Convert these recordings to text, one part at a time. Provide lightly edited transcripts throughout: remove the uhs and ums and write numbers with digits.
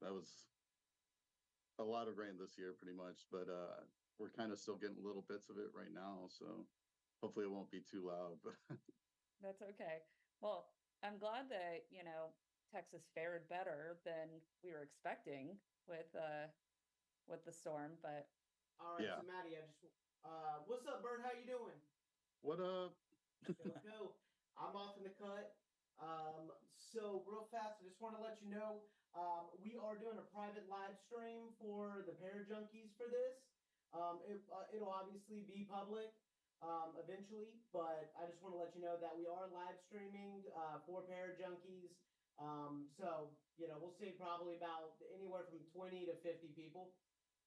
that was a lot of rain this year, pretty much. But we're kind of still getting little bits of it right now, so hopefully it won't be too loud. But That's okay. Well, I'm glad that, Texas fared better than we were expecting with the storm, but All right, yeah, so Maddie, what's up, Bert? How you doing? what up? Cool, cool. I'm off in the cut. So real fast, I just want to let you know, we are doing a private live stream for the Parajunkies for this. It'll obviously be public, eventually, but I just want to let you know that we are live streaming, for Parajunkies. We'll see probably about anywhere from 20 to 50 people.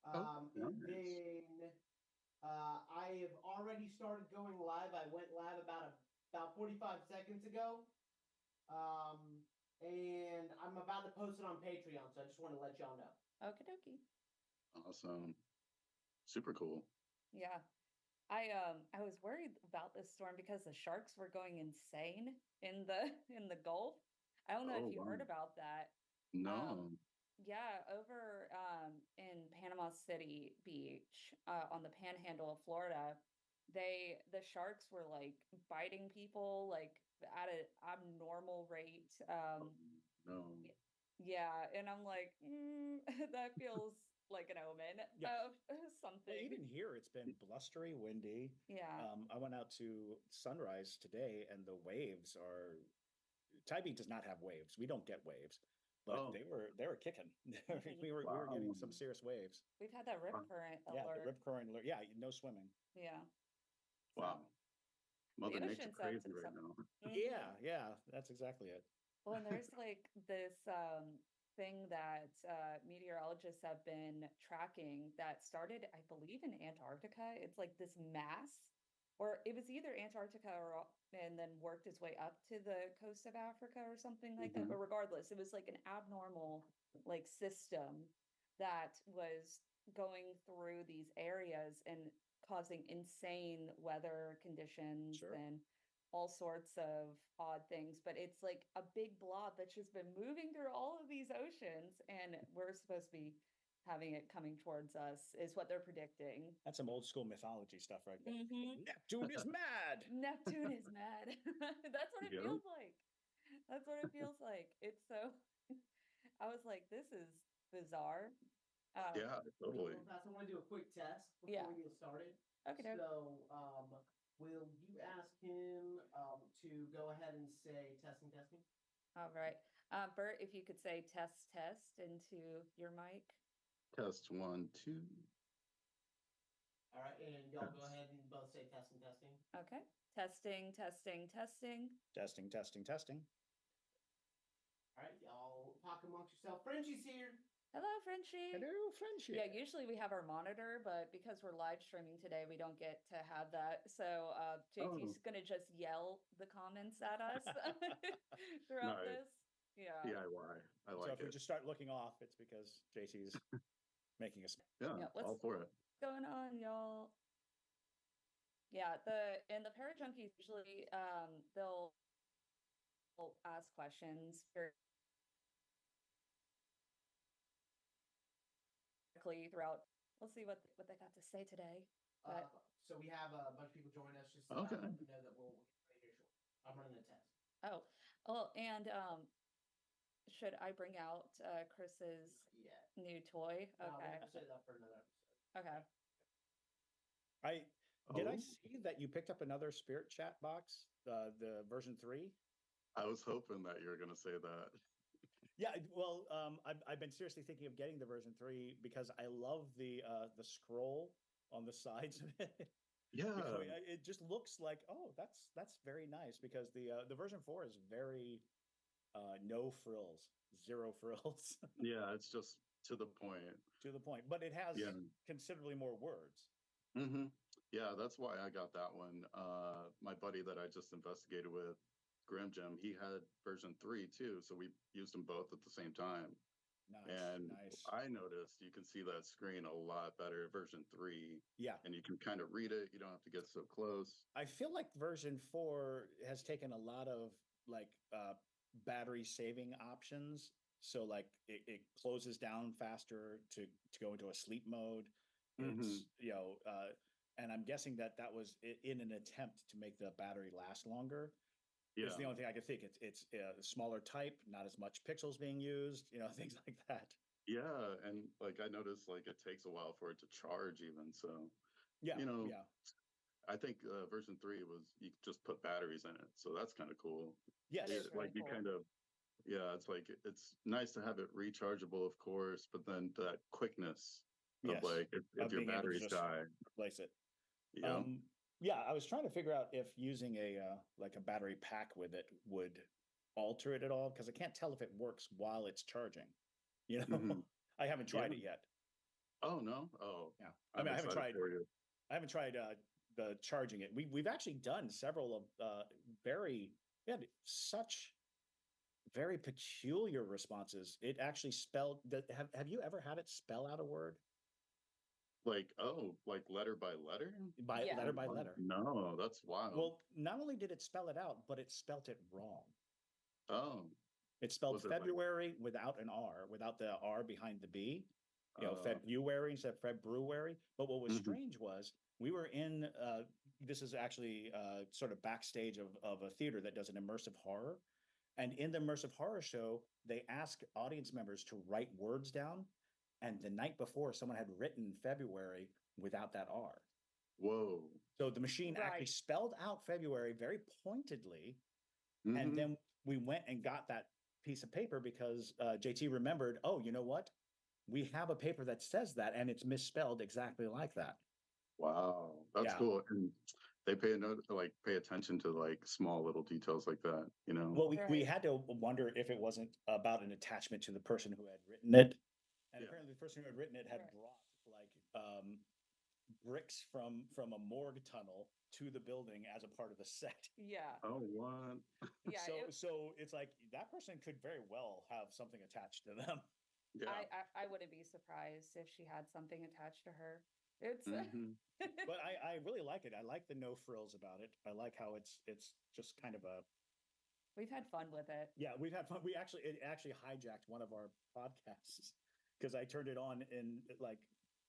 Oh, And nice. then I have already started going live. I went live about 45 seconds ago. And I'm about to post it on Patreon, so I just want to let y'all know. okie dokie. Awesome. Super cool. Yeah. I was worried about this storm because the sharks were going insane in the Gulf. I don't know Oh, if you heard wow. about that. Um, No. yeah, over in Panama City Beach, on the panhandle of Florida, the sharks were like biting people like at an abnormal rate. Oh, no. Yeah, and I'm like, that feels like an omen Yeah. of Well, something. even here, it's been blustery, windy. Yeah. I went out to Sunrise today, and the waves are. Tybee does not have waves. We don't get waves, but Oh, they were kicking. Mhm. We were getting wow. some serious waves. We've had that rip current Yeah, the alert. rip current. Yeah, no swimming. Yeah. So Wow. the Mother Nature ocean's up crazy to right something. now. Mhm. Yeah, that's exactly it. Well, and there's like this thing that meteorologists have been tracking that started, I believe, in Antarctica. It's like this mass, or it was either Antarctica or and then worked its way up to the coast of Africa or something like that. But Mhm. regardless, it was like an abnormal like system that was going through these areas and causing insane weather conditions Sure. and all sorts of odd things, but it's like a big blob that's just been moving through all of these oceans, and we're supposed to be having it coming towards us, is what they're predicting. That's some old school mythology stuff right there. Mhm. Neptune is mad. Neptune is mad. That's what You it get them? feels like. That's what it feels like. It's so, I was like, this is bizarre. Yeah, Real totally. fast, I want to do a quick test before Yeah. we get started. Okay. Will you ask him to go ahead and say testing, testing? All right. Bert, if you could say test, test into your mic. Test one, two. All right, and y'all go Test. ahead and both say testing, testing. Okay. Testing, testing, testing. Testing, testing, testing. All right, y'all talk amongst yourself. Frenchie's here. Hello, Frenchie. Hello, Yeah, friendship. usually we have our monitor, but because we're live streaming today, we don't get to have that. So JT's Oh, gonna just yell the comments at us throughout nice. this. Yeah. DIY. I So like if we it. just start looking off, it's because JC's making us. Yeah, Yeah, all what's for it. going on, y'all? Yeah, the Parajunkies usually they'll ask questions periodically throughout. We'll see what they got to say today. But So we have a bunch of people join us. Just Okay. let them know that we'll get right here shortly. I'm running the test. oh, and should I bring out Chris's Yeah. new toy? No, we'll Okay. have to set it up for another episode. Okay. I did I Oh, see that you picked up another Spirit Chat box, the version 3? I was hoping that you were going to say that. Yeah, well, I've been seriously thinking of getting the version 3 because I love the scroll on the sides of it. Yeah. It just looks like, oh, that's very nice because the version 4 is very no frills, zero frills. Yeah, it's just to the point. To the point, but it Yeah. has considerably more words. Hmm. Yeah, that's why I got that one. My buddy that I just investigated with, Grim Jim, he had version three too. So we used them both at the same time. Nice, And nice. I noticed you can see that screen a lot better, version three, Yeah, and you can kind of read it. You don't have to get so close. I feel like version 4 has taken a lot of like battery saving options So like it closes down faster to go into a sleep mode. It's, and I'm guessing that was in an attempt to make the battery last longer. Yeah. It's the only thing I can think. It's a smaller type, not as much pixels being used, things like that. Yeah, and like I noticed, like it takes a while for it to charge, even so. Yeah, You know, yeah. I think version 3 was you could just put batteries in it, so that's kind of cool. Yes. That is really Like you cool. kind of, yeah, it's like it's nice to have it rechargeable, of course, but then that quickness of Yes. like if Of your being able to batteries just die, replace it. yeah. Yeah, I was trying to figure out if using a like a battery pack with it would alter it at all, because I can't tell if it works while it's charging. Mhm. I haven't tried Yeah. it yet. Oh no. Oh, Yeah, I I'm mean, excited for you. I haven't tried the charging it. We've actually done several of we had such very peculiar responses. It actually spelled that. Have you ever had it spell out a word Like, oh, like letter by letter? by Yeah. letter by letter? No, that's wild. Well, not only did it spell it out, but it spelt it wrong. Oh, It spelled was it like, February without an R, without the R behind the B. February instead of February. But what was mhm. strange was we were in this is actually sort of backstage of a theater that does an immersive horror. And in the immersive horror show, they ask audience members to write words down. And the night before, someone had written February without that R. Whoa. So the machine actually Right. spelled out February very pointedly. And Mhm. then we went and got that piece of paper because JT remembered, oh, you know what? We have a paper that says that and it's misspelled exactly like that. Wow, that's Yeah. cool. And they pay attention to like small little details like that, you know? Well, we Right. had to wonder if it wasn't about an attachment to the person who had written it. And Yeah. apparently the person who had written it had Right. brought like bricks from a morgue tunnel to the building as a part of the set. Yeah. Oh, what? Yeah. So it's like that person could very well have something attached to them. Yeah. I wouldn't be surprised if she had something attached to her. It's Mhm. But I really like it. I like the no frills about it. I like how it's just kind of a we've had fun with it. yeah, we've had fun. It actually hijacked one of our podcasts because I turned it on in like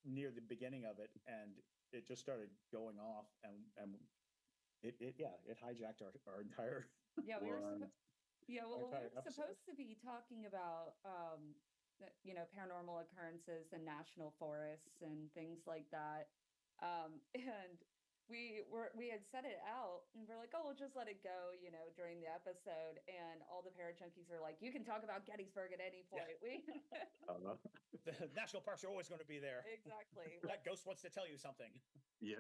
near the beginning of it and it just started going off and it hijacked our entire Yeah, we were What? well, we entire were episode. supposed to be talking about paranormal occurrences in national forests and things like that. And we had set it out and we're like, oh, we'll just let it go, during the episode. And all the Parajunkies are like, you can talk about Gettysburg at any point. We The national parks are always going to be there. exactly. That ghost wants to tell you something. Yeah,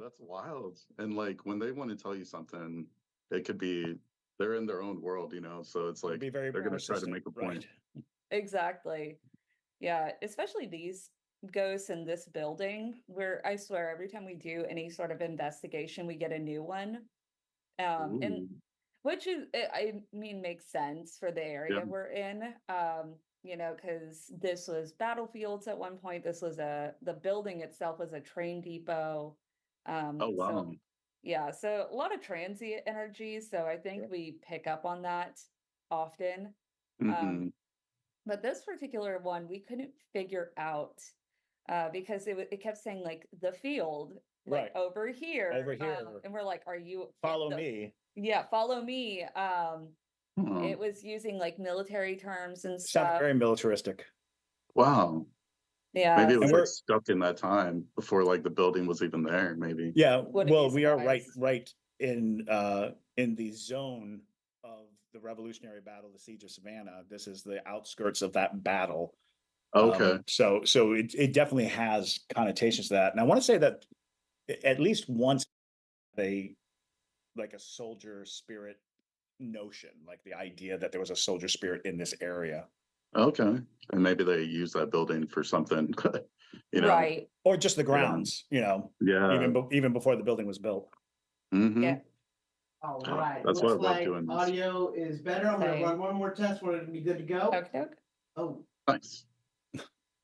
that's wild. And like when they want to tell you something, it could be they're in their own world, you know. So it's It'd like be very they're gonna try to persistent, make a right? point. Exactly. Yeah, especially these ghosts in this building where I swear every time we do any sort of investigation, we get a new one. And Ooh. which is, I mean, makes sense for the Yeah. area we're in. Because this was battlefields at one point. This was the building itself was a train depot. Oh wow. So yeah, so a lot of transient energy. So I think we pick up on that often. Um, Hmm. but this particular one, we couldn't figure out because it kept saying like the field, like Right. over here. Over here. And we're like, are you in Follow the me. yeah, follow me. Oh, It was using like military terms and It sounded stuff. very militaristic. wow. Yeah, Maybe it was And like we're stuck in that time before like the building was even there, maybe. yeah, wouldn't be well, we are surprised. right in the zone of the Revolutionary Battle, the Siege of Savannah. This is the outskirts of that battle. Okay. So it definitely has connotations to that. And I want to say that at least once like a soldier spirit notion, like the idea that there was a soldier spirit in this area. Okay. And maybe they use that building for something, you know. Right. Or just the grounds, Yeah. even before the building was built. Hmm. Yeah. All Oh, right, that's why I looks love like doing this. audio is better. I'm gonna Same. run one more test. We're gonna be good to go. Okay. Oh, Nice.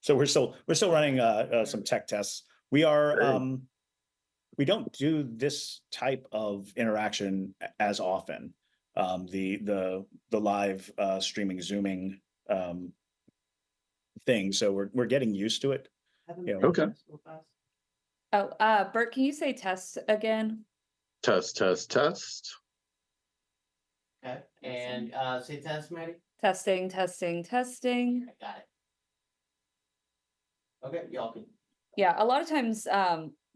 So we're still running some tech tests. We are Hey. we don't do this type of interaction as often. The live streaming zooming thing. So we're getting used to it. Yeah. Okay. Oh, Bert, can you say test again? Test, test, test. Okay, and say test, Maddie. Testing, testing, testing. I got it. Okay, y'all can. Yeah, a lot of times,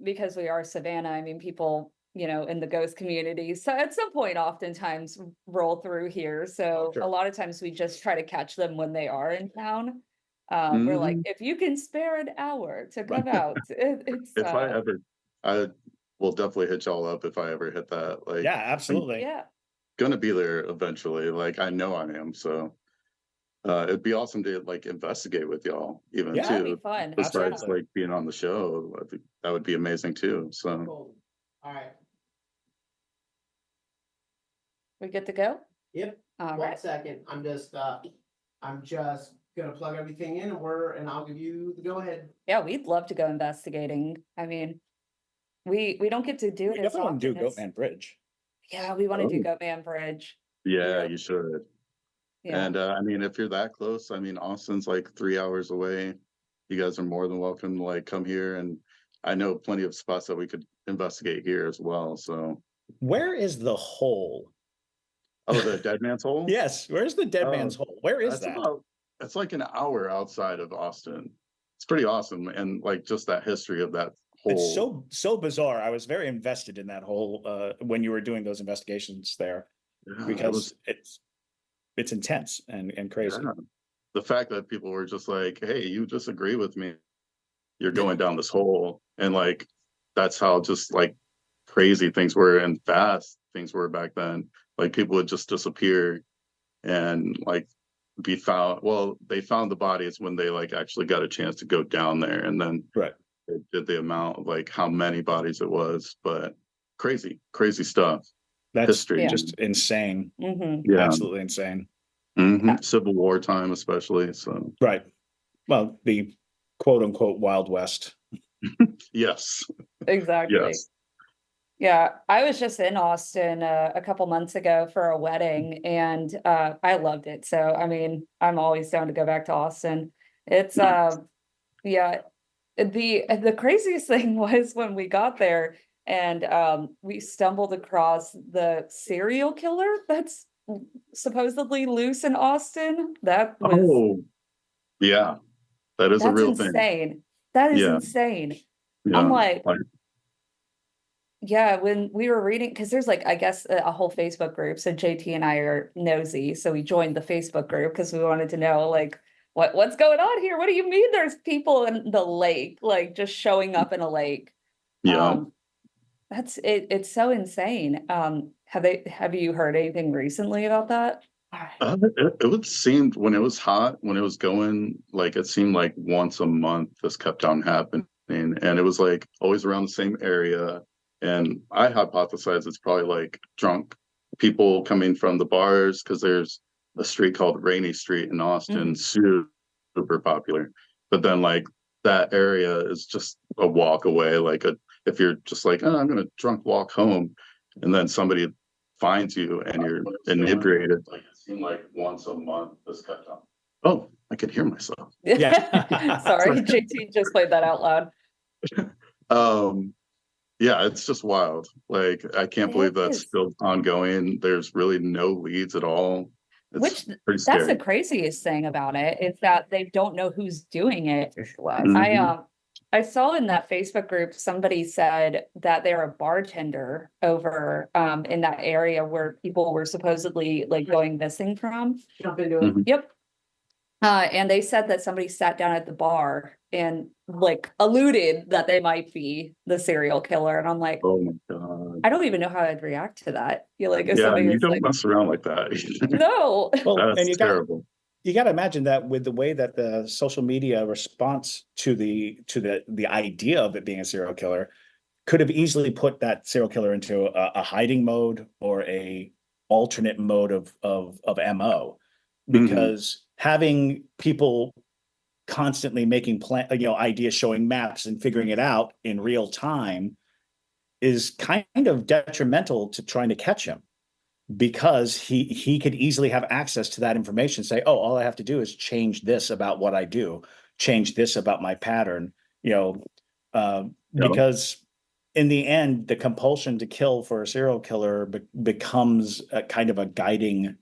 because we are Savannah, I mean, people, you know, in the ghost community, so at some point, oftentimes roll through here. So Sure. a lot of times we just try to catch them when they are in town. We're like, if you can spare an hour to come out, it's If I will definitely hit y'all up if I ever hit that. Like, Yeah, absolutely. yeah. gonna be there eventually. Like, I know I am. So it'd be awesome to like investigate with y'all, even Yeah, That'd be too. fun. Besides Absolutely. like being on the show, that would be amazing too. So Cool. All right. We good to go? Yep. All 1 right. second. I'm just gonna plug everything in, and I'll give you the go ahead. Yeah, we'd love to go investigating. I mean, we don't get to do We it as definitely want to do often as, Goatman Bridge. yeah, we want to do Oh. Goatman Bridge. yeah, Yeah. you should. Yeah. And I mean, if you're that close, I mean, Austin's like 3 hours away. You guys are more than welcome to like come here, and I know plenty of spots that we could investigate here as well. So, Where is the hole? oh, the Dead Man's Hole. Yes, where's the Dead Oh, Man's Hole? Where is that's that? that's like an hour outside of Austin. It's pretty awesome, and like just that history of that It's hole. so bizarre. I was very invested in that whole when you were doing those investigations there, Yeah, because it's intense and crazy. yeah. The fact that people were just like, "Hey, you disagree with me? You're going down this hole," and like that's how just like crazy things were and fast things were back then. Like people would just disappear and like be found. Well, they found the bodies when they like actually got a chance to go down there, and then Right. they did the amount of like how many bodies it was. But crazy stuff. That's History. just insane. Mm-hmm. Yeah. Absolutely insane. Civil War time, especially. So Right. Well, the quote unquote Wild West. yes. Exactly. Yes. Yeah, I was just in Austin a couple months ago for a wedding, and I loved it. So, I mean, I'm always down to go back to Austin. It's yeah, the craziest thing was when we got there and we stumbled across the serial killer that's supposedly loose in Austin. That was Oh, yeah. That is a that's real thing. insane. That is Yeah. insane. Yeah. I'm like, yeah, when we were reading, because there's like, I guess, a whole Facebook group. So JT and I are nosy. So we joined the Facebook group because we wanted to know, like, what's going on here? What do you mean there's people in the lake, like just showing up in a lake? Yeah. That's it. It's so insane. Have you heard anything recently about that? It would seem when it was hot, when it was going, like it seemed like once a month this kept on happening. And it was like always around the same area. And I hypothesize it's probably like drunk people coming from the bars because there's a street called Rainy Street in Austin, super popular. But then like that area is just a walk away. Like if you're just like, oh, I'm gonna drunk walk home, and then somebody finds you and you're inebriated, like it seemed like once a month this kept on. Oh, I could hear myself. Yeah. Sorry, JT just played that out loud. Yeah, it's just wild. Like I can't believe that's is. still ongoing. There's really no leads at all. It's Which pretty that's scary. the craziest thing about it, is that they don't know who's doing it. I saw in that Facebook group somebody said that they're a bartender over in that area where people were supposedly like going missing from. Jump into it. Yep. And they said that somebody sat down at the bar and like alluded that they might be the serial killer. And I'm like, Oh my God. I don't even know how I'd react to that. You're like, if Yeah, somebody you was don't like, mess around like that. no. Well, That's and you terrible. got to imagine that with the way that the social media response to the idea of it being a serial killer could have easily put that serial killer into a hiding mode or a alternate mode of MO, because having people constantly making ideas, showing maps and figuring it out in real time is kind of detrimental to trying to catch him, because he could easily have access to that information, say, oh, all I have to do is change this about what I do, change this about my pattern, because in the end, the compulsion to kill for a serial killer becomes a kind of a guiding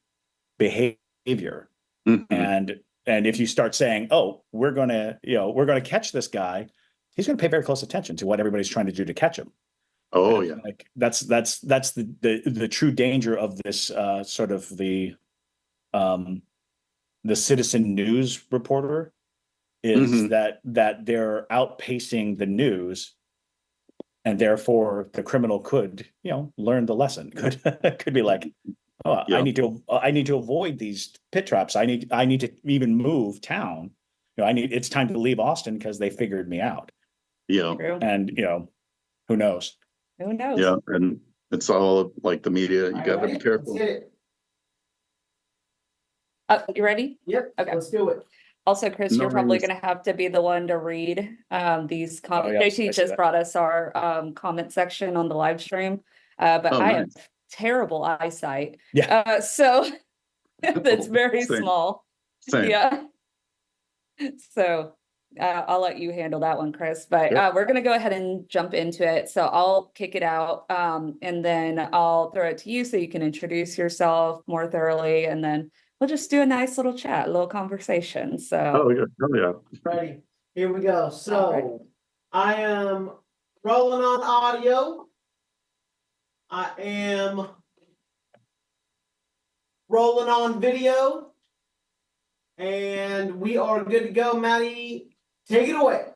behavior. And if you start saying, oh, we're going to catch this guy, he's going to pay very close attention to what everybody's trying to do to catch him. Oh, and yeah. like that's the true danger of this sort of the citizen news reporter is that they're outpacing the news, and therefore the criminal could learn the lesson. Could be like, oh, Yeah. I need to avoid these pit traps. I need to even move town. It's time to leave Austin because they figured me out. Yeah. True. And who knows? Who knows? Yeah. And it's all like the media. You got to be careful. Let's hit it. You ready? Yep. Okay. Let's do it. Also, Chris, No you're probably worries. going to have to be the one to read these comments. yeah, I JT see just that. brought us our comment section on the live stream, but Oh, I have nice. terrible eyesight. Yeah. So it's very Same. small. Same. Yeah. So I'll let you handle that one, Chris, but Sure. we're going to go ahead and jump into it. So I'll kick it out and then I'll throw it to you so you can introduce yourself more thoroughly. And then we'll just do a nice little chat, a little conversation. So Oh, yeah. Oh, yeah. Ready. Here we go. So All right. I am rolling on audio. I am rolling on video. And we are good to go. Maddie, take it away.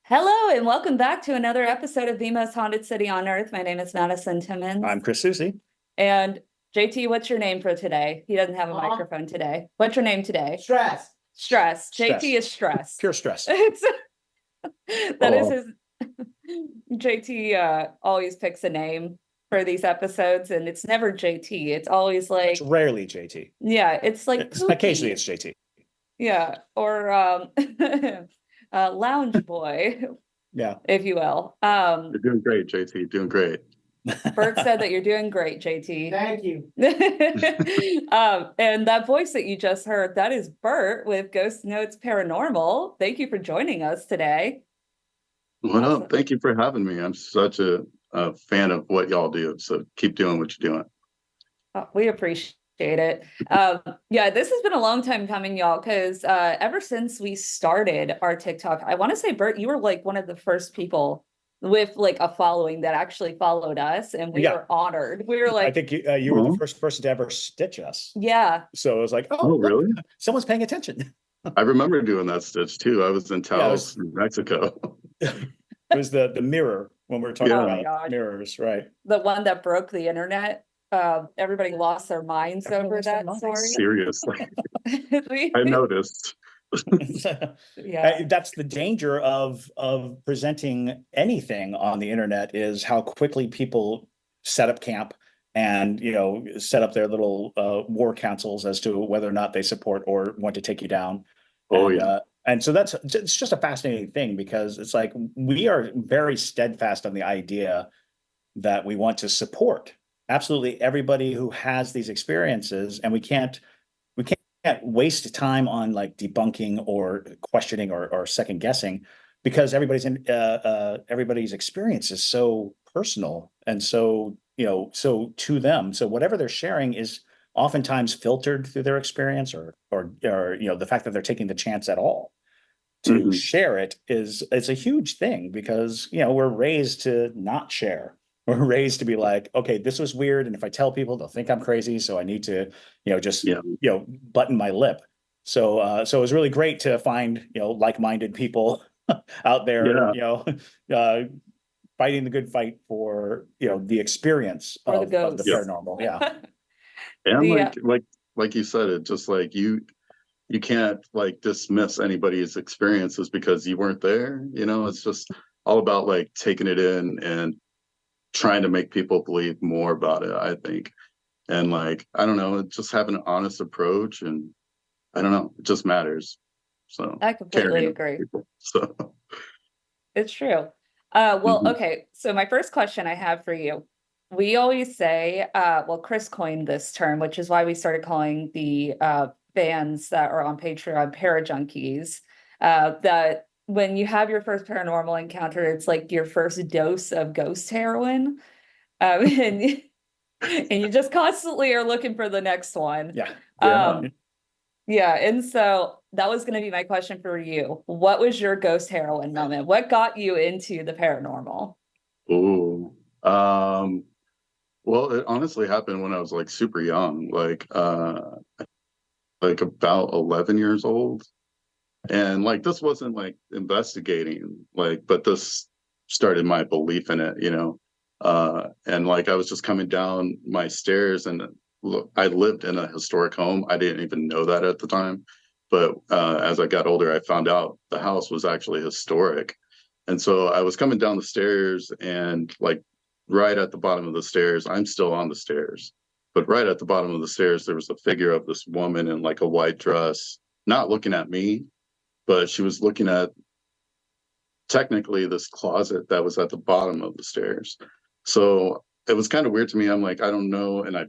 hello and welcome back to another episode of the most haunted city on earth. My name is Madison Timmons. I'm Chris Susie. And JT, what's your name for today? He doesn't have a Uh-huh. microphone today. What's your name today? Stress. Stress. Stress. JT is stressed. Pure stress. That is his JT always picks a name for these episodes and it's never JT. It's always like It's rarely JT. yeah, it's like Occasionally Pookie. it's JT. Yeah, or lounge boy, Yeah. if you will. You're doing great, JT. Doing great. Bert said that you're doing great, JT. Thank you. And that voice that you just heard, that is Bert with Ghost Notes Paranormal. Thank you for joining us today. What Awesome. up? Thank you for having me. I'm such a fan of what y'all do. So keep doing what you're doing. Oh, we appreciate it. Yeah, this has been a long time coming, y'all, because ever since we started our TikTok, I want to say, Bert, you were like one of the first people with like a following that actually followed us, and we Yeah. were honored. We were I like, think you were the Mhm. first person to ever stitch us. yeah, So it was like, Oh, oh, look, really? someone's paying attention. I remember doing that stitch too. I was in Yeah, it was- Taos, New Mexico. It was the mirror when we were talking Yeah. Oh my about God. mirrors, right? the one that broke the internet. Everybody lost their minds Everyone over lost their that minds. story. Seriously. I noticed. Yeah, That's the danger of presenting anything on the internet, is how quickly people set up camp and set up their little war councils as to whether or not they support or want to take you down. Oh, and, yeah. and so it's just a fascinating thing, because it's like we are very steadfast on the idea that we want to support absolutely everybody who has these experiences, and we can't waste time on like debunking or questioning or second guessing, because everybody's experience is so personal and so so to them. So whatever they're sharing is oftentimes filtered through their experience, or the fact that they're taking the chance at all to Mhm. share it's a huge thing, because we're raised to not share. We're raised to be like, okay, this was weird, and if I tell people, they'll think I'm crazy, so I need to just Yeah. button my lip. So so it was really great to find like-minded people out there, fighting the good fight for the experience For the of the ghosts. paranormal. Yeah. And The, like you said, it just like you can't like dismiss anybody's experiences because you weren't there. It's just all about like taking it in and trying to make people believe more about it, I think. And like, I don't know, just have an honest approach, and I don't know, it just matters. So I completely caring agree. people. So It's true. Well, Mhm. okay. So my first question I have for you we always say, well, Chris coined this term, which is why we started calling the fans that are on Patreon Parajunkies, that when you have your first paranormal encounter, it's like your first dose of ghost heroin. And and you just constantly are looking for the next one. Yeah. Yeah, and so that was going to be my question for you. What was your ghost heroin moment? What got you into the paranormal? Ooh. Well, it honestly happened when I was like super young, like about 11 years old. And like this wasn't like investigating, like, but this started my belief in it, you know. And like I was just coming down my stairs, and look, I lived in a historic home. I didn't even know that at the time. But as I got older, I found out the house was actually historic. And so I was coming down the stairs, and like right at the bottom of the stairs, I'm still on the stairs, but right at the bottom of the stairs, there was a figure of this woman in like a white dress, not looking at me, but she was looking at technically this closet that was at the bottom of the stairs. So it was kind of weird to me. I'm like, I don't know. And I,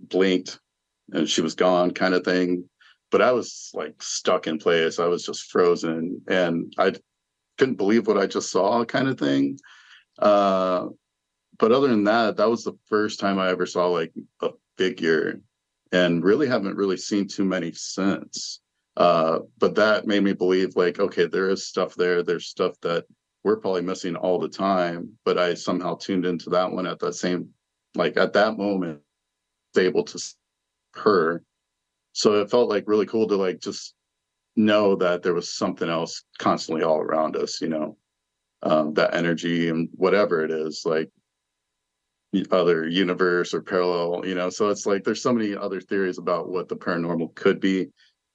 blinked and she was gone kind of thing. But I was like stuck in place. I was just frozen and I couldn't believe what I just saw kind of thing. Uh, but other than that, that was the first time I ever saw like a figure, and really haven't really seen too many since. But that made me believe like, okay, there is stuff there. There's stuff that we're probably missing all the time. But I somehow tuned into that one at that same, like at that moment, able to see her. So it felt like really cool to like just know that there was something else constantly all around us, that energy and whatever it is, like other universe or parallel, so it's like there's so many other theories about what the paranormal could be.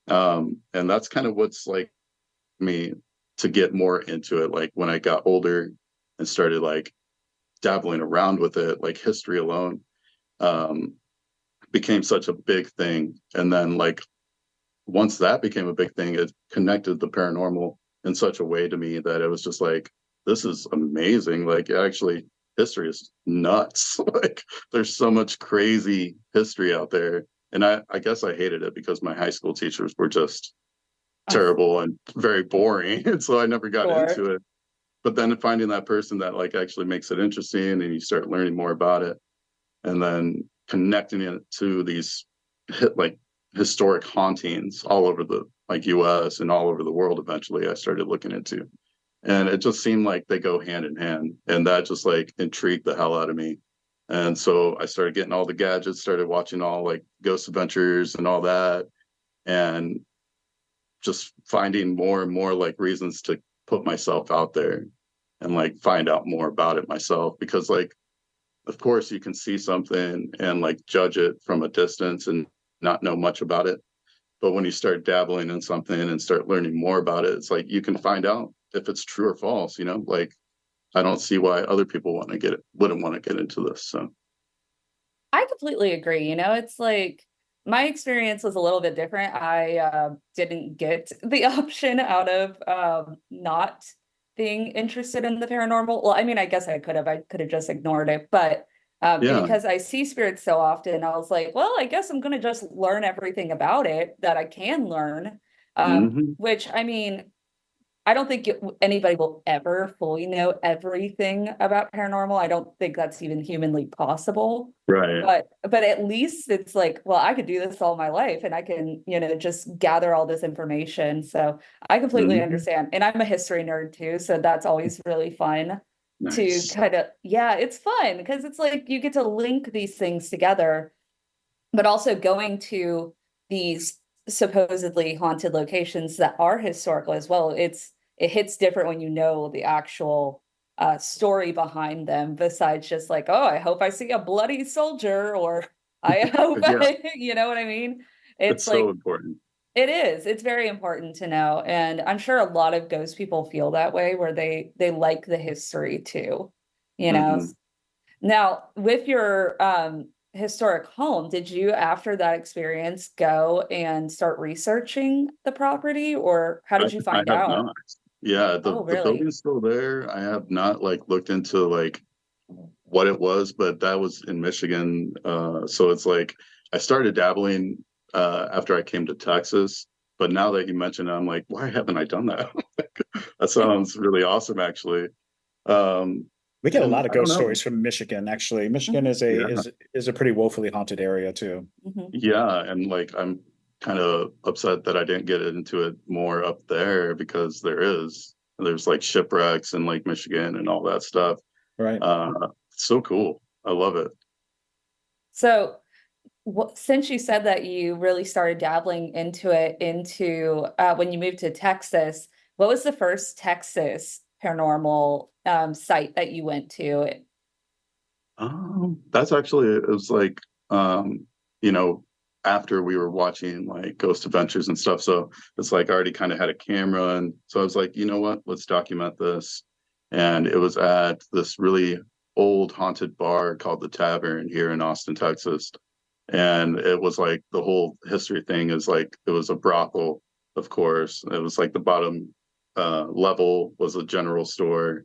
And that's kind of what's like me to get more into it. Like when I got older and started like dabbling around with it, like history alone um became such a big thing. And then like once that became a big thing, it connected the paranormal in such a way to me that it was just like, this is amazing. Like actually history is nuts. Like there's so much crazy history out there. And I guess I hated it because my high school teachers were just terrible and very boring. And so I never got into it. But then finding that person that like actually makes it interesting, and you start learning more about it, and then connecting it to these like historic hauntings all over the like US and all over the world, eventually I started looking into. And it just seemed like they go hand in hand. And that just like intrigued the hell out of me. And so I started getting all the gadgets, started watching all like Ghost Adventures and all that, and just finding more and more like reasons to put myself out there and like find out more about it myself. Because like, of course you can see something and like judge it from a distance and not know much about it. But when you start dabbling in something and start learning more about it, it's like you can find out if it's true or false, like I don't see why other people wouldn't want to get into this. So I completely agree. It's like my experience was a little bit different. I didn't get the option out of not being interested in the paranormal. Well, I mean, I guess I could have. I could have just ignored it, but yeah. because I see spirits so often, I was like, well, I guess I'm going to just learn everything about it that I can learn. Which I mean, I don't think anybody will ever fully know everything about paranormal. I don't think that's even humanly possible. Right. But at least it's like, well, I could do this all my life and I can, just gather all this information. So I completely understand. And I'm a history nerd too. So that's always really fun to kind of, yeah, it's fun because it's like you get to link these things together, but also going to these supposedly haunted locations that are historical as well. It hits different when you know the actual story behind them, besides just like, oh, I hope I see a bloody soldier, or I hope Yeah. you know what I mean? It's like so important. it is. It's very important to know, and I'm sure a lot of ghost people feel that way, where they like the history too. Now, with your historic home, did you, after that experience, go and start researching the property, or how did you I find have out? not. Yeah, the Oh, really? building's still there. I have not like looked into like what it was, but that was in Michigan. So it's like I started dabbling after I came to Texas. But now that you mention it, I'm like, why haven't I done that? That sounds really awesome, actually. We get a And lot of I don't ghost know. stories from Michigan, actually. Michigan is a Yeah, is a pretty woefully haunted area too. yeah, and like I'm kind of upset that I didn't get into it more up there because there's like shipwrecks in Lake Michigan and all that stuff. Right. So cool. I love it. So, since you said that you really started dabbling into it when you moved to Texas, what was the first Texas paranormal site that you went to? That's actually it was like you know, after we were watching like Ghost Adventures and stuff. So it's like I already kind of had a camera, and so I was like, you know what, let's document this. And it was at this really old haunted bar called the Tavern here in Austin, Texas. And it was like the whole history thing is like it was a brothel, of course. It was like the bottom level was a general store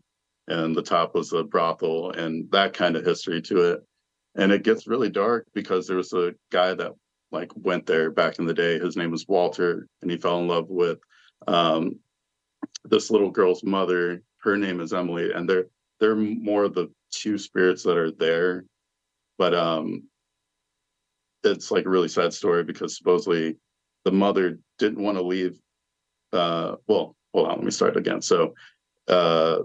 and the top was a brothel and that kind of history to it. And it gets really dark because there was a guy that like went there back in the day. His name was Walter, and he fell in love with um, this little girl's mother. Her name is Emily, and they're more of the two spirits that are there. But it's like a really sad story because supposedly the mother didn't want to leave. Well, hold on, let me start again. So uh,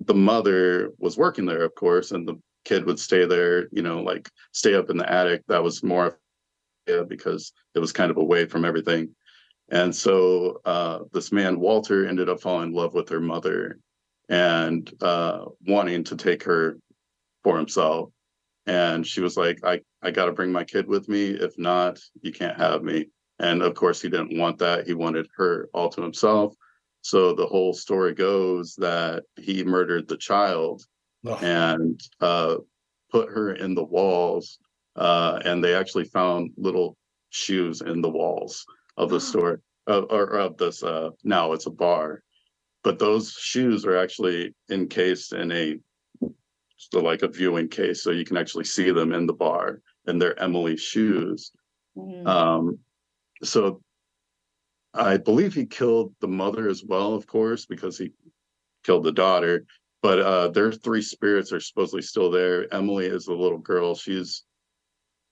the mother was working there, of course, and the kid would stay there, like stay up in the attic. That was more because it was kind of away from everything. And so this man, Walter, ended up falling in love with her mother and wanting to take her for himself. And she was like, I got to bring my kid with me. If not, you can't have me. And of course, he didn't want that. He wanted her all to himself. So the whole story goes that he murdered the child Ugh. and put her in the walls. And they actually found little shoes in the walls of the store or of this. Now it's a bar, but those shoes are actually encased in like a viewing case, so you can actually see them in the bar, and they're Emily's shoes. Um, so I believe he killed the mother as well, of course, because he killed the daughter. But their three spirits are supposedly still there. Emily is the little girl. She's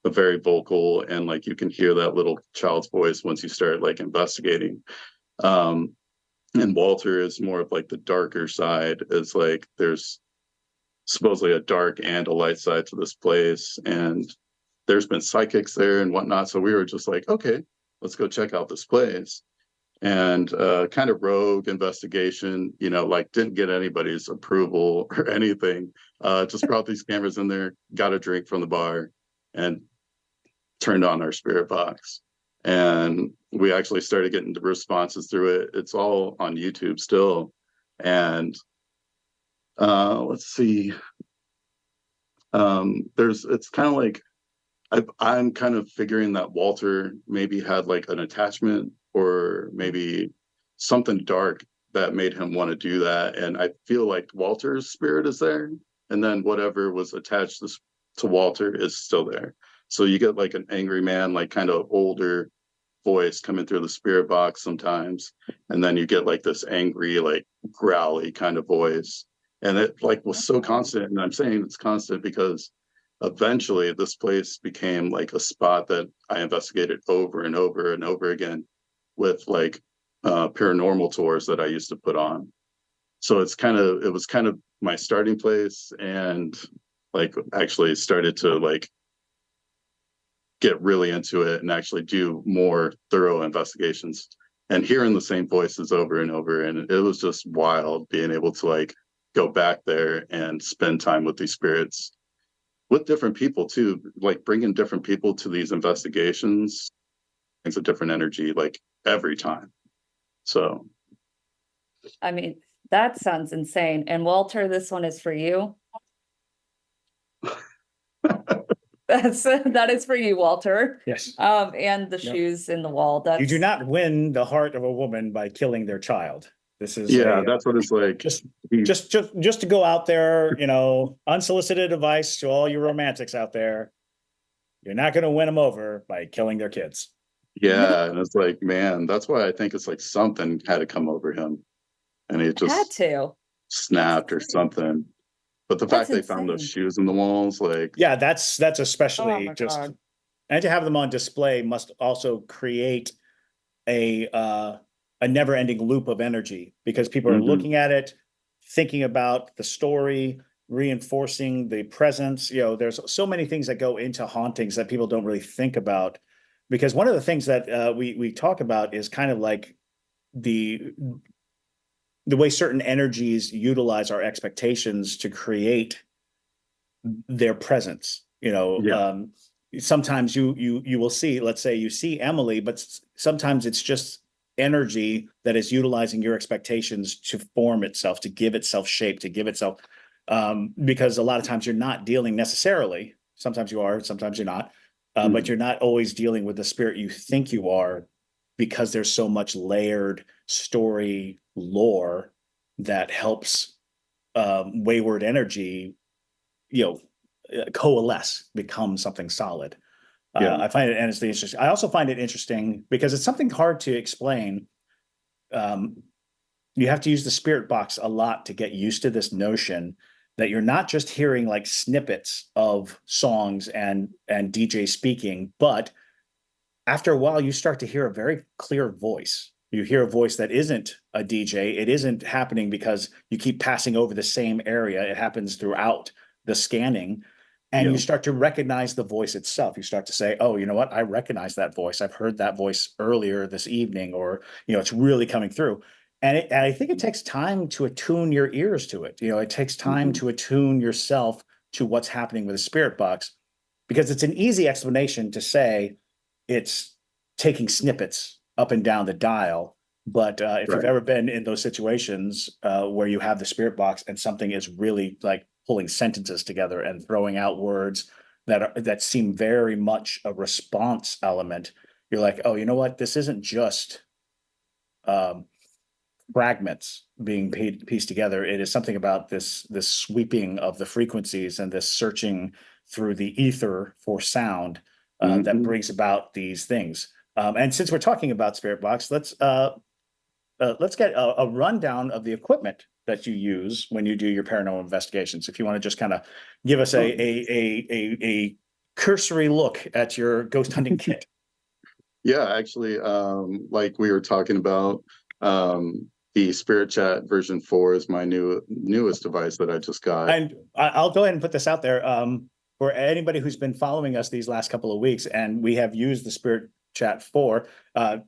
a very vocal, and like you can hear that little child's voice once you start like investigating. Um, and Walter is more of like the darker side. It's like there's supposedly a dark and a light side to this place, and there's been psychics there and whatnot. So we were just like, okay, let's go check out this place. And kind of rogue investigation, like didn't get anybody's approval or anything. Just brought these cameras in there, got a drink from the bar, and turned on our spirit box. And we actually started getting the responses through it. It's all on YouTube still. And let's see. It's kind of like I'm kind of figuring that Walter maybe had like an attachment or maybe something dark that made him want to do that. And I feel like Walter's spirit is there, and then whatever was attached to Walter is still there. So you get like an angry man, like kind of older voice coming through the spirit box sometimes, and then you get like this angry, like growly kind of voice. And it like was so constant, and I'm saying it's constant because eventually this place became like a spot that I investigated over and over and over again with like paranormal tours that I used to put on. So it was kind of my starting place, and like actually started to like get really into it and actually do more thorough investigations and hearing the same voices over and over. And it was just wild being able to like go back there and spend time with these spirits with different people too, like bringing different people to these investigations. It's a different energy like every time. So I mean, that sounds insane. And Walter, this one is for you. That is for you, Walter. Yes. And the Yep. shoes in the wall. You do not win the heart of a woman by killing their child. This is Yeah, that's what it's like. just He, just to go out there, unsolicited advice to all you romantics out there. You're not going to win them over by killing their kids. yeah, and it's like, man, that's why I think it's like something had to come over him, and he Had just to. snapped or insane. something. But the That's fact they found those insane. shoes in the walls, like, Yeah, that's Oh especially my just, God. and to have them on display must also create a never-ending loop of energy, because people are mhm, looking at it, thinking about the story, reinforcing the presence. There's so many things that go into hauntings that people don't really think about. Because one of the things that we talk about is kind of like the way certain energies utilize our expectations to create their presence. yeah, Sometimes you will see, let's say you see Emily, but sometimes it's just energy that is utilizing your expectations to form itself, to give itself shape, to give itself, because a lot of times you're not dealing necessarily. Sometimes you are, sometimes you're not, but mhm, you're not always dealing with the spirit you think you are, because there's so much layered story lore that helps wayward energy, you know, coalesce, become something solid. yeah, I find it honestly interesting. I also find it interesting because it's something hard to explain. Um, you have to use the spirit box a lot to get used to this notion that you're not just hearing like snippets of songs and DJ speaking, but after a while you start to hear a very clear voice. You hear a voice that isn't a DJ. It isn't happening because you keep passing over the same area. It happens throughout the scanning. And yeah, you start to recognize the voice itself. You start to say, oh, you know what? I recognize that voice. I've heard that voice earlier this evening, or, it's really coming through. And I think it takes time to attune your ears to it. It takes time mhm, to attune yourself to what's happening with the spirit box, because it's an easy explanation to say it's taking snippets up and down the dial. But if you've right, ever been in those situations where you have the spirit box and something is really like pulling sentences together and throwing out words that seem very much a response element, you're like, oh, you know what? This isn't just um, fragments being pieced together. It is something about this sweeping of the frequencies and this searching through the ether for sound that mhm. brings about these things. And since we're talking about Spirit Box, let's get a rundown of the equipment that you use when you do your paranormal investigations. If you want to just kind of give us Oh, a cursory look at your ghost hunting kit. yeah, actually, like we were talking about, the Spirit Chat version 4 is my newest device that I just got. And I'll go ahead and put this out there for anybody who's been following us these last couple of weeks, and we have used the Spirit Chat 4.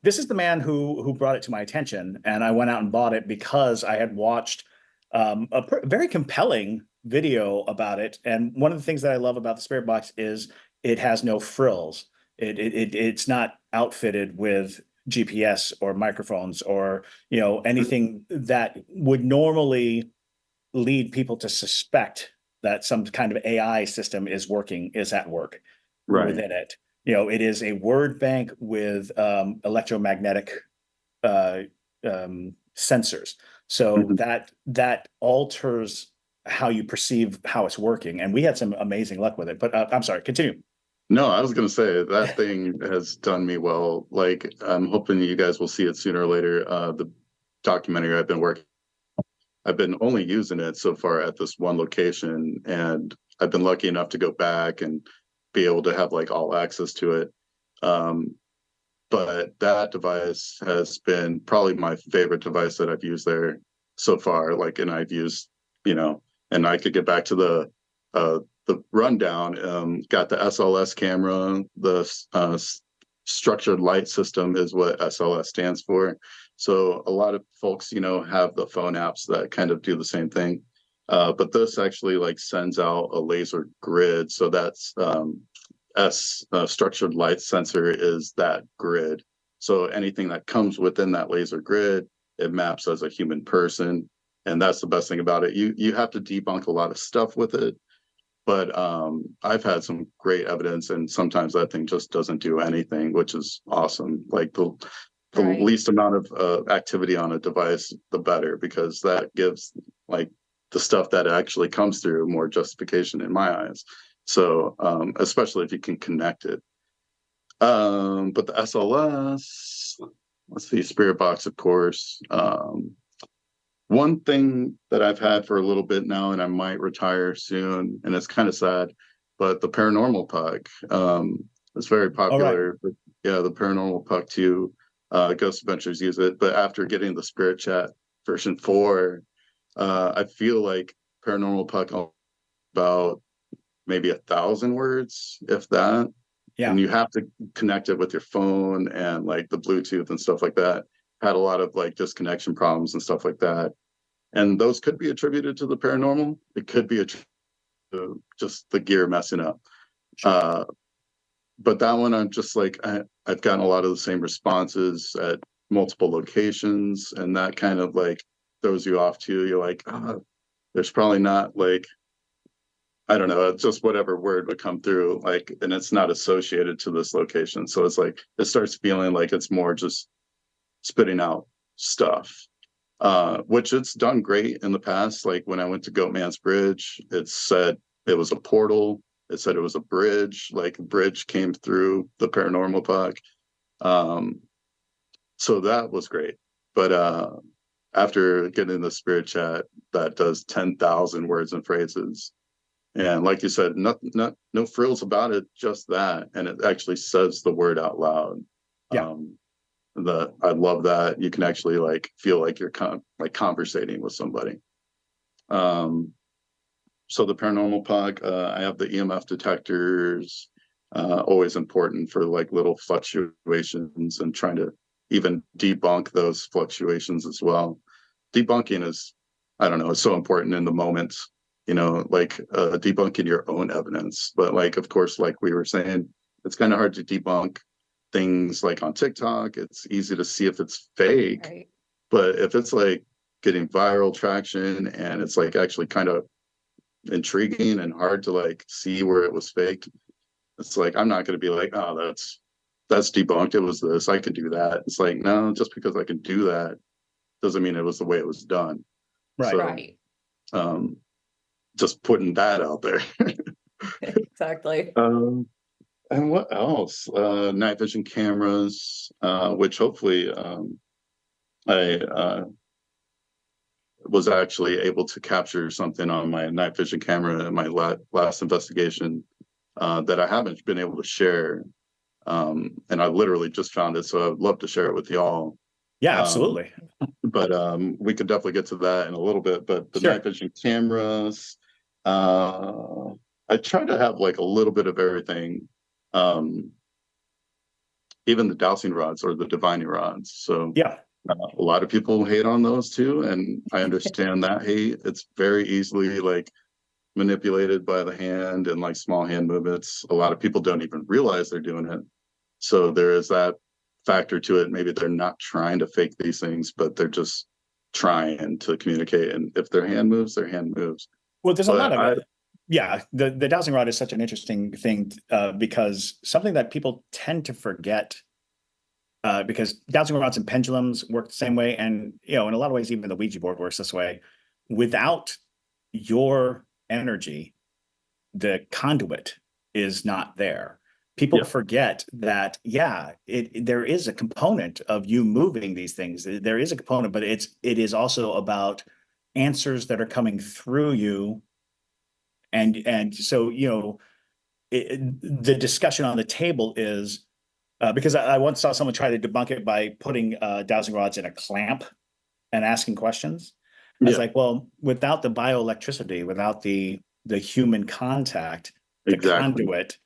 This is the man who brought it to my attention, and I went out and bought it because I had watched a very compelling video about it. And one of the things that I love about the Spirit Box is it has no frills. It's not outfitted with GPS or microphones or anything that would normally lead people to suspect that some kind of AI system is at work Right. within it. It is a word bank with electromagnetic uh, sensors, so Mhm. that alters how you perceive how it's working. And we had some amazing luck with it. But I'm sorry, continue. No, I was gonna say that thing has done me well. Like, I'm hoping you guys will see it sooner or later. The documentary I've been only using it so far at this one location, and I've been lucky enough to go back and be able to have like all access to it. Um, but that device has been probably my favorite device that I've used there so far. Like, and I've used, you know, and I could get back to the rundown. Got the SLS camera. The structured light system is what SLS stands for. So a lot of folks, have the phone apps that kind of do the same thing. But this actually like sends out a laser grid. So that's structured light sensor is that grid. So anything that comes within that laser grid, it maps as a human person. And that's the best thing about it. You have to debunk a lot of stuff with it, but I've had some great evidence, and sometimes that thing just doesn't do anything, which is awesome. Like the Right. least amount of activity on a device, the better, because that gives like the stuff that actually comes through more justification in my eyes. So especially if you can connect it. But the SLS, let's see, Spirit Box, of course. One thing that I've had for a little bit now, and I might retire soon, and it's kind of sad, but the Paranormal Puck, it's very All right. popular. But yeah, the Paranormal Puck too. Ghost Adventures use it, but after getting the Spirit Chat version 4, I feel like Paranormal Puck about maybe 1,000 words, if that. Yeah. And you have to connect it with your phone and like the Bluetooth and stuff like that. Had a lot of like disconnection problems and stuff like that. And those could be attributed to the paranormal. It could be attributed to just the gear messing up. Sure. But that one, I'm just like, I've gotten a lot of the same responses at multiple locations. And that kind of like throws you off too. You're like, there's probably not like, I don't know, it's just whatever word would come through, like, and it's not associated to this location. So it's like, it starts feeling like it's more just spitting out stuff, which it's done great in the past. Like when I went to Goatman's Bridge, it said it was a portal. It said it was a bridge, like a bridge came through the Paranormal Puck. So that was great. But after getting the Spirit Chat that does 10,000 words and phrases, and like you said, no frills about it, just that. And it actually says the word out loud. Yeah. I love that. You can actually like feel like you're like conversating with somebody. So the Paranormal Puck, I have the EMF detectors, always important for like little fluctuations and trying to even debunk those fluctuations as well. Debunking is, I don't know, it's so important in the moment, you know, like debunking your own evidence. But like, of course, like we were saying, it's kind of hard to debunk things like on TikTok. It's easy to see if it's fake, Right. but if it's like getting viral traction and it's like actually kind of intriguing and hard to like see where it was faked, it's like I'm not going to be like, oh, that's debunked, it was this, I could do that. It's like, no, just because I can do that doesn't mean it was the way it was done. Right. So, Right. just putting that out there. Exactly. And what else? Night vision cameras, which hopefully I was actually able to capture something on my night vision camera in my last investigation that I haven't been able to share. And I literally just found it, so I'd love to share it with y'all. Yeah, absolutely. But we could definitely get to that in a little bit. But the Sure. night vision cameras, I try to have like a little bit of everything. Even the dowsing rods or the divining rods. So Yeah. a lot of people hate on those too, and I understand that hate. It's very easily like manipulated by the hand and like small hand movements. A lot of people don't even realize they're doing it. So there is that factor to it. Maybe they're not trying to fake these things, but they're just trying to communicate. And if their hand moves, their hand moves. Well, there's a lot of I, it. Yeah, the dowsing rod is such an interesting thing because something that people tend to forget, because dowsing rods and pendulums work the same way, and in a lot of ways, even the Ouija board works this way. Without your energy, the conduit is not there. People forget that, there is a component of you moving these things. There is a component, but it is also about answers that are coming through you. And so, the discussion on the table is, because I once saw someone try to debunk it by putting dowsing rods in a clamp and asking questions. I was like, well, without the bioelectricity, without the human contact, the conduit,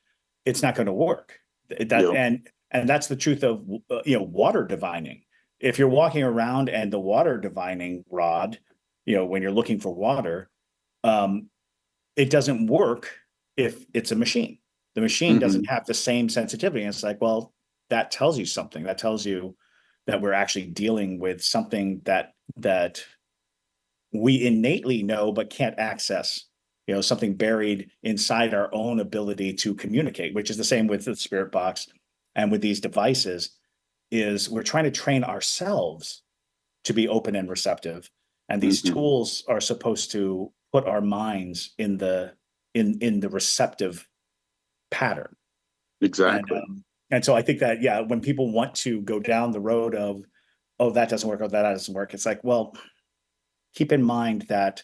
it's not going to work. And that's the truth of water divining. If you're walking around and the water divining rod, when you're looking for water, it doesn't work if it's a machine. The machine doesn't have the same sensitivity. And it's like, well, that tells you something. That tells you that we're actually dealing with something that we innately know but can't access. Something buried inside our own ability to communicate, which is the same with the spirit box and with these devices. is we're trying to train ourselves to be open and receptive. And these Mhm. tools are supposed to put our minds in the receptive pattern. Exactly. And so I think that, yeah, when people want to go down the road of, oh, that doesn't work, oh, that doesn't work, it's like, well, keep in mind that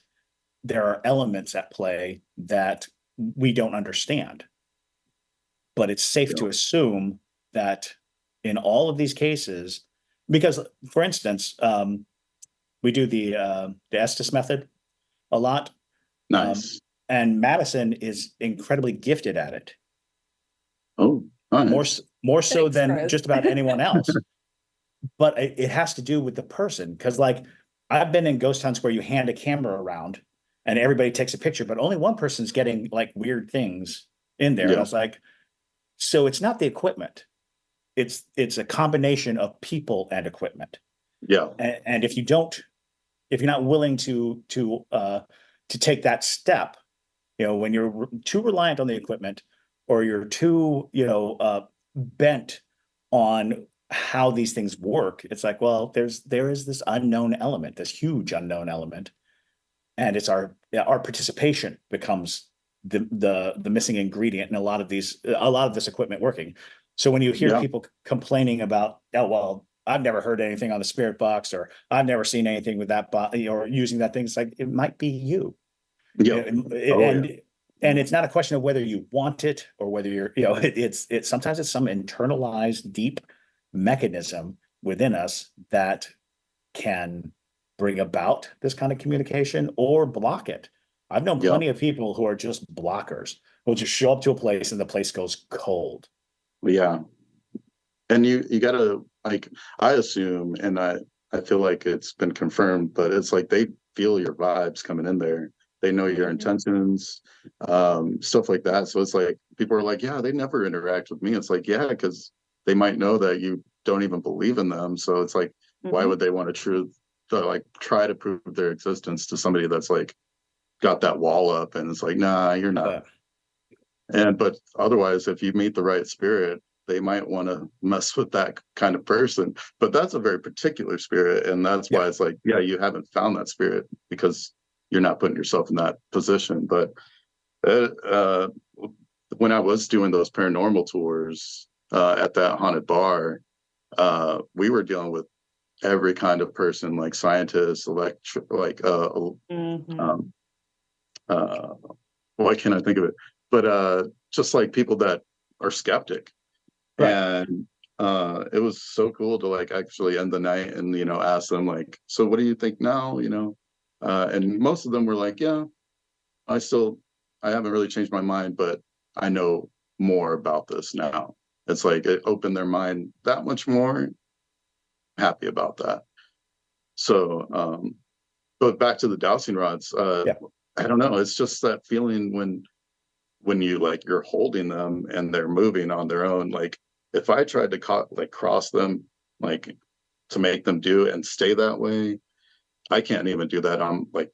there are elements at play that we don't understand. But it's safe to Yeah. assume that in all of these cases, because for instance, we do the Estes method a lot. Nice. And Madison is incredibly gifted at it. Oh, More, nice. more so Thanks, than Chris. just about anyone else. But it has to do with the person. Because like I've been in ghost hunts where you hand a camera around and everybody takes a picture, but only one person's getting like weird things in there. And I Yeah. was like, so it's not the equipment. It's a combination of people and equipment. Yeah. And if you're not willing to take that step, when you're too reliant on the equipment, or you're too bent on how these things work, it's like, well, there is this unknown element, this huge unknown element, and it's our participation becomes the missing ingredient in a lot of this equipment working. So when you hear Yeah. people complaining about, oh well, I've never heard anything on the spirit box, or I've never seen anything with that body or using that thing, it's like it might be you. Yeah. and Oh, yeah. and it's not a question of whether you want it or whether you're, it's sometimes it's some internalized deep mechanism within us that can bring about this kind of communication or block it. I've known Yeah. plenty of people who are just blockers, who'll just show up to a place and the place goes cold. Yeah. And you gotta, like, I assume, and I feel like it's been confirmed, but it's like they feel your vibes coming in there. They know your Mhm. intentions, stuff like that. So it's like people are like, yeah, they never interact with me. It's like, yeah, because they might know that you don't even believe in them. So it's like, why Mhm. would they want to like try to prove their existence to somebody that's like got that wall up and it's like, nah, you're not. But And but otherwise, if you meet the right spirit, they might want to mess with that kind of person. But that's a very particular spirit. And that's yeah, why it's like, yeah, you haven't found that spirit because you're not putting yourself in that position. But uh, uh, when I was doing those paranormal tours at that haunted bar, we were dealing with every kind of person, like scientists, Mhm. um, uh, why can't I think of it? But just like people that are skeptic. right. And it was so cool to like actually end the night and ask them like, so what do you think now? And most of them were like, yeah, I still I haven't really changed my mind, but I know more about this now. It's like it opened their mind that much more. Happy about that. So but back to the dowsing rods, Yeah, I don't know, it's just that feeling when you like you're holding them and they're moving on their own. Like if I tried to cross them, like to make them do it and stay that way, I can't even do that. I'm like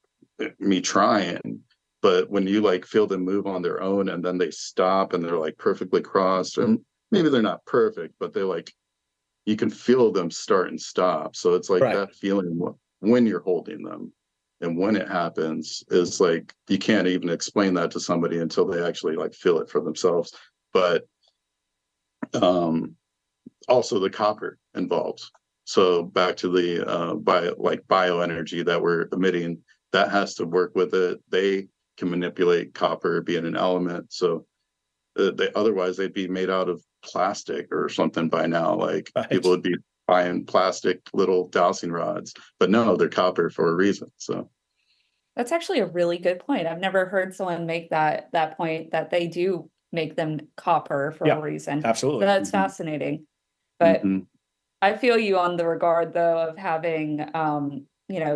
me trying. But when you like feel them move on their own and then they stop and they're like perfectly crossed, and maybe they're not perfect, but they're like you can feel them start and stop. So it's like right. that feeling when you're holding them and when it happens is like you can't even explain that to somebody until they actually like feel it for themselves. But um also the copper involved. So back to the bioenergy that we're emitting, that has to work with it. They can manipulate copper being an element. So otherwise they'd be made out of plastic or something by now. Like people Right. would be buying plastic little dowsing rods, but no, they're copper for a reason. So That's actually a really good point. I've never heard someone make that point that they do make them copper for a Yeah, reason. So absolutely. that's mhm, fascinating. But mhm, I feel you on the regard though of having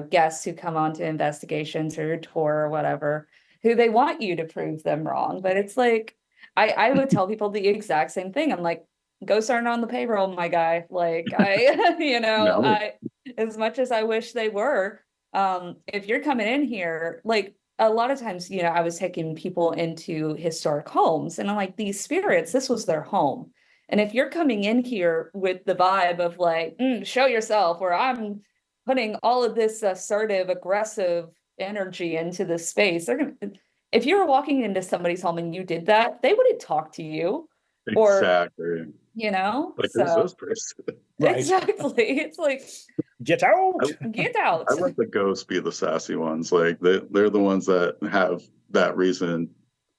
guests who come on to investigations or your tour or whatever, who they want you to prove them wrong. But it's like I would tell people the exact same thing. I'm like, ghosts aren't on the payroll, my guy. Like I, no, I as much as I wish they were, if you're coming in here, like a lot of times, I was taking people into historic homes and I'm like, these spirits, this was their home. And if you're coming in here with the vibe of like, show yourself, or I'm putting all of this assertive, aggressive energy into this space, they're gonna, if you were walking into somebody's home and you did that, they wouldn't talk to you, or, Exactly. Like, who's so this person? Right. exactly. It's like, Get out. get out. I let the ghosts be the sassy ones. Like they're the ones that have that reason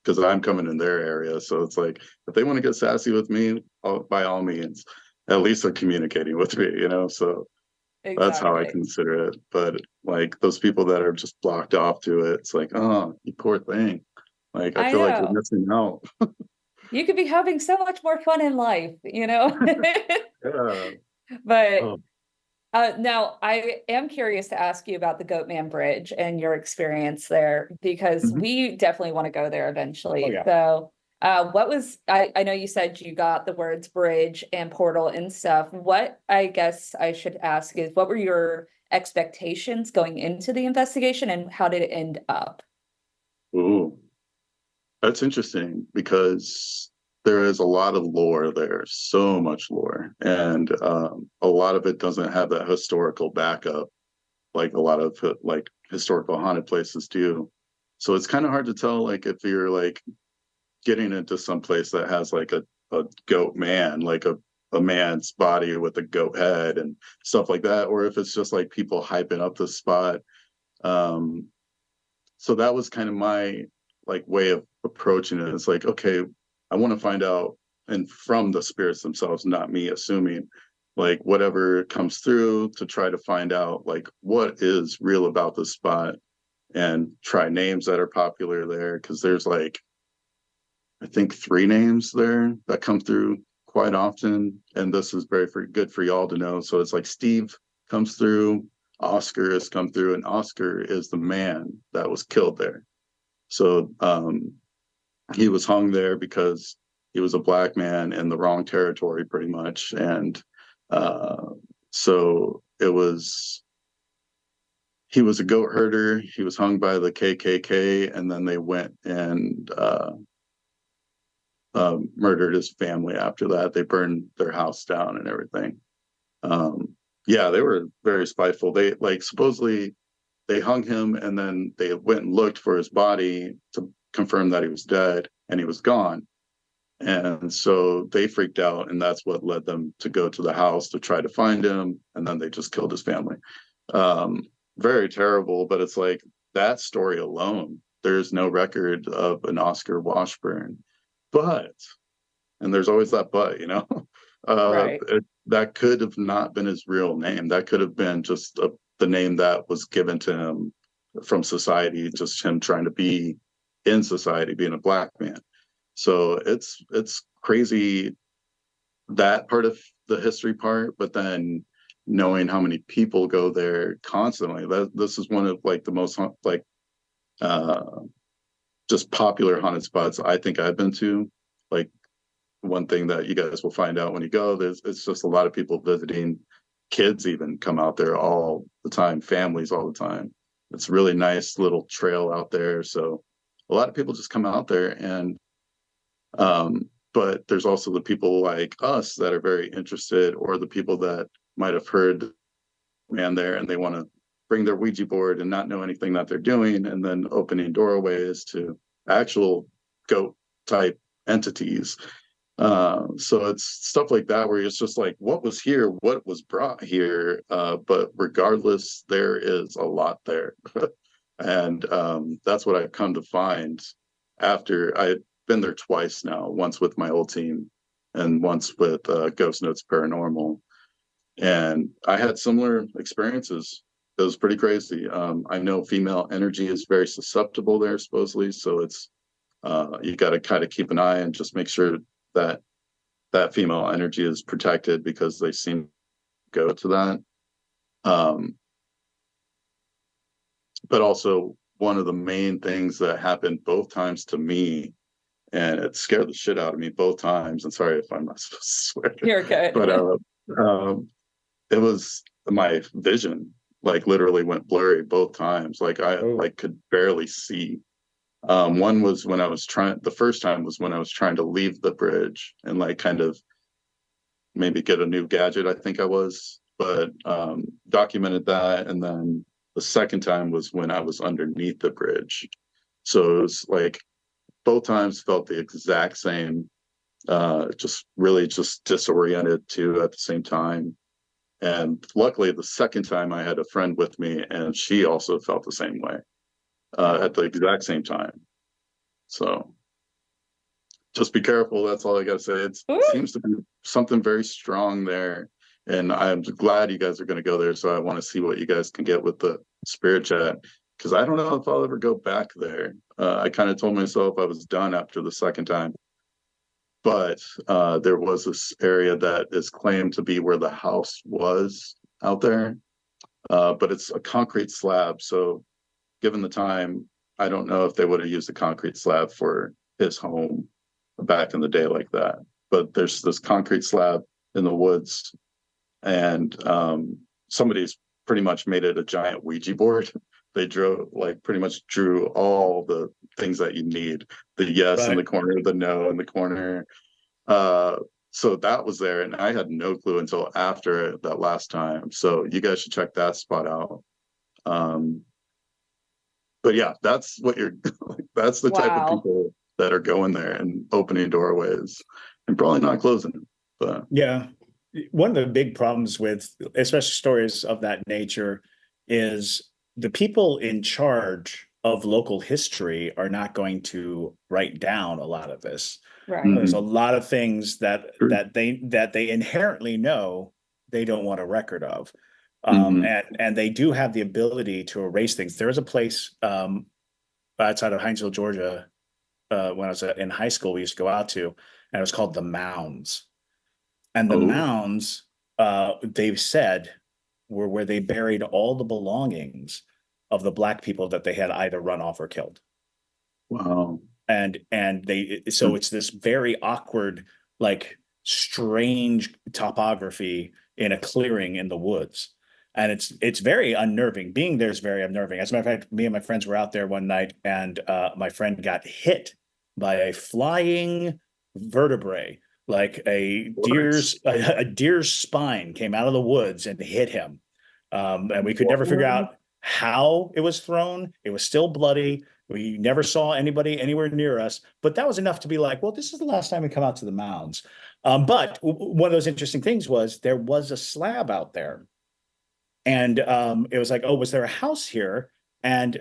because I'm coming in their area. So it's like if they want to get sassy with me, by all means, at least they're communicating with me, So that's how I Exactly. consider it. But like those people that are just blocked off to it, it's like, oh, you poor thing. Like I I feel like you're know. missing out. You could be having so much more fun in life, Yeah. But Oh. now I am curious to ask you about the Goatman Bridge and your experience there, because Mhm. we definitely want to go there eventually. Oh, yeah. So, what was, I know you said you got the words bridge and portal and stuff. What I guess I should ask is, what were your expectations going into the investigation, and how did it end up? Ooh. That's interesting because there is a lot of lore there, so much lore, and a lot of it doesn't have that historical backup like a lot of like historical haunted places do. So it's kind of hard to tell like if you're like getting into some place that has like a goat man, like a man's body with a goat head and stuff like that, or if it's just like people hyping up the spot. Um, so that was kind of my like way of approaching it. It's like, okay, I want to find out, and from the spirits themselves, not me assuming, like whatever comes through to try to find out like what is real about this spot and try names that are popular there, because there's like I think 3 names there that come through quite often, and this is very good for y'all to know. So it's like Steve comes through, Oscar has come through, and Oscar is the man that was killed there. So he was hung there because he was a black man in the wrong territory, pretty much, and uh, so it was. He was a goat herder. He was hung by the KKK, and then they went and murdered his family after that. They burned their house down and everything. Yeah, they were very spiteful. They like supposedly they hung him and then they went and looked for his body to confirm that he was dead and he was gone. And so they freaked out, and that's what led them to go to the house to try to find him. And then they just killed his family. Um, Very terrible, but it's like that story alone, there's no record of an Oscar Washburn. But, and there's always that but, Right. that could have not been his real name. That could have been just the name that was given to him from society, just him trying to be in society, being a black man. So it's crazy, that part of the history part, but then knowing how many people go there constantly. This is one of like the most like uh just popular haunted spots I think I've been to. Like one thing that you guys will find out when you go, it's just a lot of people visiting. Kids even come out there all the time, families all the time. It's a really nice little trail out there. So a lot of people just come out there, and but there's also the people like us that are very interested, or the people that might have heard man there and they want to bring their Ouija board and not know anything that they're doing, and then opening doorways to actual goat type entities. So it's stuff like that where it's just like, what was here, what was brought here. But regardless, there is a lot there. And that's what I've come to find after I've been there twice now, once with my old team and once with Ghost Notes Paranormal. And I had similar experiences. It was pretty crazy. I know female energy is very susceptible there, supposedly. So it's you got to kind of keep an eye and just make sure that that female energy is protected, because they seem to go to that. But also, one of the main things that happened both times to me, and it scared the shit out of me both times. And sorry if I'm not supposed to swear, You're good. but it was my vision. Like literally went blurry both times. Like I like could barely see. One was when I was trying. The first time was when I was trying to leave the bridge and like kind of maybe get a new gadget, I think I was, but documented that. And then the second time was when I was underneath the bridge. So it was like both times felt the exact same, just really just disoriented too at the same time. And luckily, the second time I had a friend with me, and she also felt the same way at the exact same time. So just be careful. That's all I got to say. It seems to be something very strong there. And I'm glad you guys are going to go there. So I want to see what you guys can get with the spirit chat, because I don't know if I'll ever go back there. I kind of told myself I was done after the second time. But there was this area that is claimed to be where the house was out there. But it's a concrete slab. So given the time, I don't know if they would have used a concrete slab for his home back in the day like that. But there's this concrete slab in the woods, and somebody's pretty much made it a giant Ouija board. They pretty much drew all the things that you need. The yes in the corner, the no in the corner. So that was there, and I had no clue until after that last time. So you guys should check that spot out. But yeah, that's what you're that's the type of people that are going there and opening doorways and probably not closing them. But yeah, one of the big problems with especially stories of that nature is the people in charge of local history are not going to write down a lot of this. Right. There's a lot of things that they inherently know they don't want a record of. And they do have the ability to erase things. There is a place outside of Hinesville, Georgia, when I was in high school, we used to go out to, and it was called the Mounds. And the Mounds, they've said, were where they buried all the belongings of the Black people that they had either run off or killed. Wow. And so it's this very awkward, like strange topography in a clearing in the woods. And it's very unnerving. Being there is very unnerving. As a matter of fact, me and my friends were out there one night, and my friend got hit by a flying vertebrae, like a deer's spine came out of the woods and hit him. And we could never figure out how it was thrown. It was still bloody. We never saw anybody anywhere near us, but that was enough to be like, well, this is the last time we come out to the Mounds. But one of those interesting things was there was a slab out there. And it was like, oh, was there a house here? And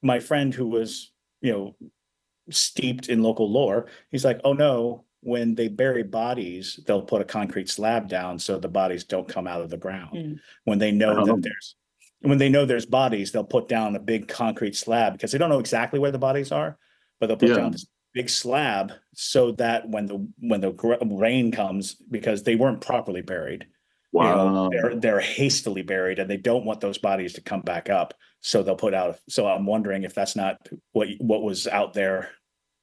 my friend, who was, steeped in local lore, he's like, oh no, when they bury bodies, they'll put a concrete slab down so the bodies don't come out of the ground. When they know there's bodies, they'll put down a big concrete slab, because they don't know exactly where the bodies are, but they'll put down this big slab so that when the rain comes, because they weren't properly buried. Wow. They're hastily buried, and they don't want those bodies to come back up. So they'll put out. So I'm wondering if that's not what was out there.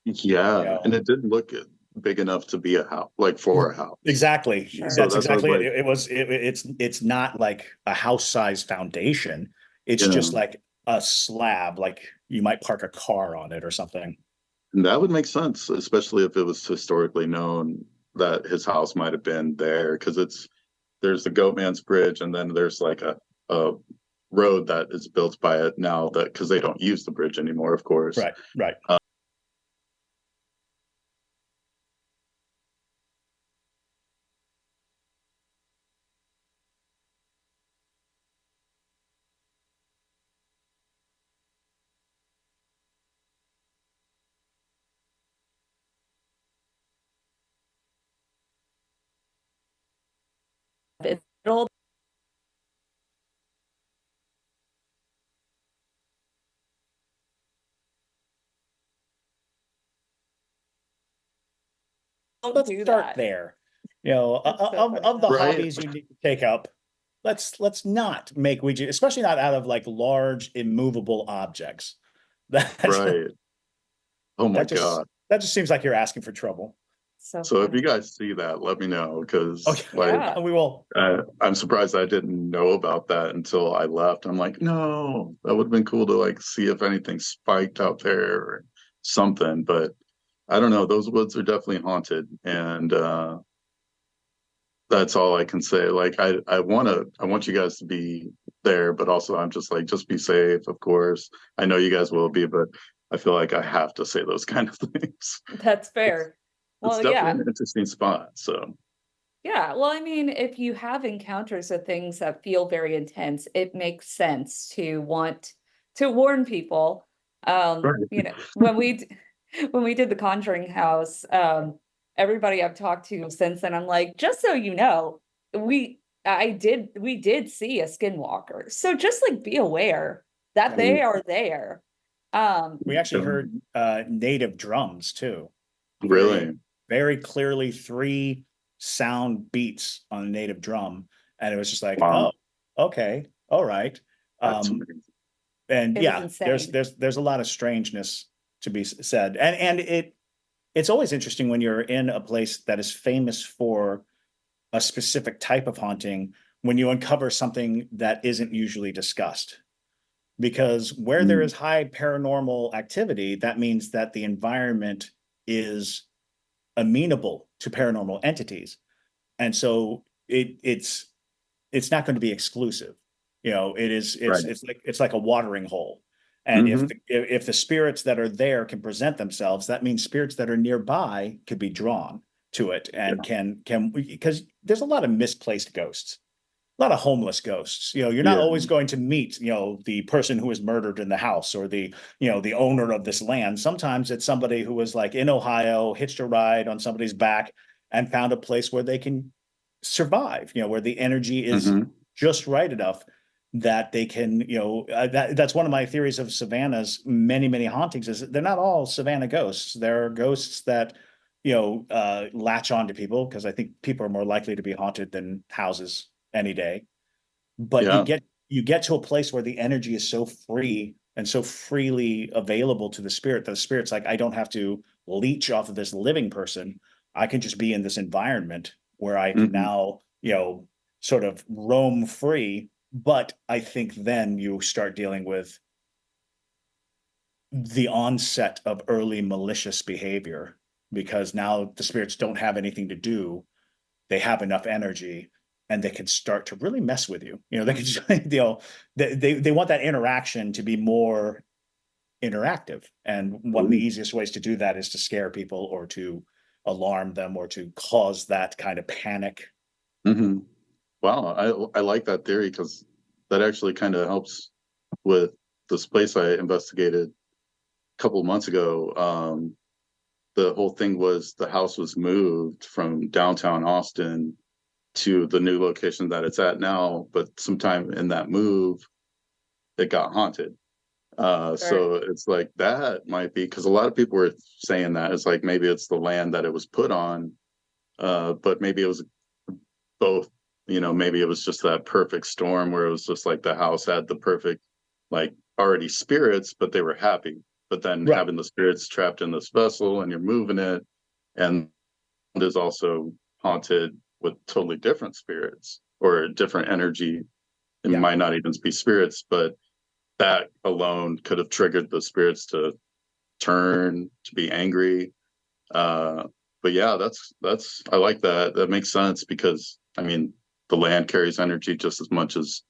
Yeah, and it didn't look big enough to be a house, like for a house. Exactly. So that's exactly it. It's not like a house-sized foundation. It's just like a slab, like you might park a car on it or something. And that would make sense, especially if it was historically known that his house might have been there, because there's the Goatman's Bridge, and then there's like a road that is built by it now, that because they don't use the bridge anymore, of course. Right. It'll Let's start there. Of the hobbies you need to take up, let's not make Ouija, especially not out of like large immovable objects. Right. Oh my God. That just seems like you're asking for trouble. So if you guys see that, let me know, because we will. I'm surprised I didn't know about that until I left. I'm like, no, that would have been cool to like see if anything spiked out there or something. But I don't know. Those woods are definitely haunted, and that's all I can say. Like I want you guys to be there, but also I'm just like, just be safe, of course. I know you guys will be, but I feel like I have to say those kind of things. That's It's fair. it's Well, definitely yeah. an interesting spot. So Yeah. Well, I mean, if you have encounters of things that feel very intense, it makes sense to want to warn people. right. When we did the Conjuring house, everybody I've talked to since then, I'm like, just so you know, we did see a skinwalker. So just like be aware that they are there. We actually heard native drums too. Really? Very clearly 3 sound beats on a native drum. And it was just like, Wow. oh, okay, all right. That's Um, amazing. and It was yeah, insane. there's a lot of strangeness to be said. And it's always interesting when you're in a place that is famous for a specific type of haunting when you uncover something that isn't usually discussed. Because where there Mm, is high paranormal activity, that means that the environment is amenable to paranormal entities. And so it's not going to be exclusive. You know, right. it's like a watering hole. And Hmm. if the spirits that are there can present themselves, that means spirits that are nearby could be drawn to it and Yeah. can because there's a lot of misplaced ghosts, a lot of homeless ghosts. You know, you're not Yeah. always going to meet, you know, the person who was murdered in the house or the, you know, the owner of this land. Sometimes it's somebody who was like in Ohio, hitched a ride on somebody's back and found a place where they can survive, you know, where the energy is Hmm. just right enough that they can, you know, that's one of my theories of Savannah's many hauntings is they're not all Savannah ghosts. There are ghosts that, you know, latch on to people because I think people are more likely to be haunted than houses any day. But Yeah. you get to a place where the energy is so free and so freely available to the spirit that the spirit's like, I don't have to leech off of this living person. I can just be in this environment where I can Hmm. now, you know, sort of roam free. But I think then you start dealing with the onset of early malicious behavior because now the spirits don't have anything to do, they have enough energy and they can start to really mess with you. You know, they can, you know, they want that interaction to be more interactive. And one of the Ooh. easiest ways to do that is to scare people or to alarm them or to cause that kind of panic. Hmm. Wow. I like that theory because that actually kind of helps with this place I investigated a couple of months ago. The whole thing was the house was moved from downtown Austin to the new location that it's at now, but sometime in that move, it got haunted. Sure. So it's like that might be because a lot of people were saying that it's like maybe it's the land that it was put on, but maybe it was both. You know, maybe it was just that perfect storm where it was just like the house had the perfect, like already spirits, but they were happy. But then Right. having the spirits trapped in this vessel and you're moving it, and is also haunted with totally different spirits or a different energy. It Yeah. might not even be spirits, but that alone could have triggered the spirits to turn to be angry. Uh, but yeah, that's I like that. That makes sense because I mean the land carries energy just as much as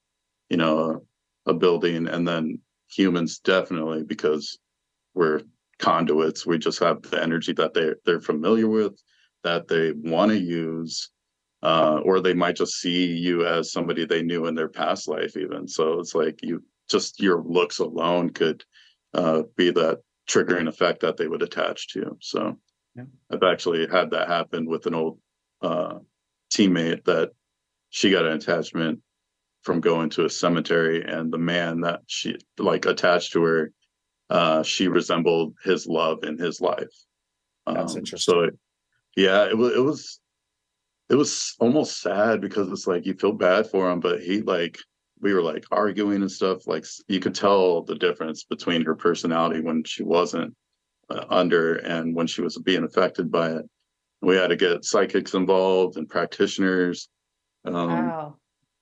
you know a building, and then humans definitely because we're conduits. We just have the energy that they're familiar with, that they want to use, or they might just see you as somebody they knew in their past life, even. So it's like you just your looks alone could be that triggering effect that they would attach to. So Yeah. I've actually had that happen with an old uh, teammate that she got an attachment from going to a cemetery, and the man that she like attached to her, she resembled his love in his life. That's So interesting. yeah, it was almost sad because it's like you feel bad for him, but he like we were like arguing and stuff. Like you could tell the difference between her personality when she wasn't under and when she was being affected by it. We had to get psychics involved and practitioners, um, Wow.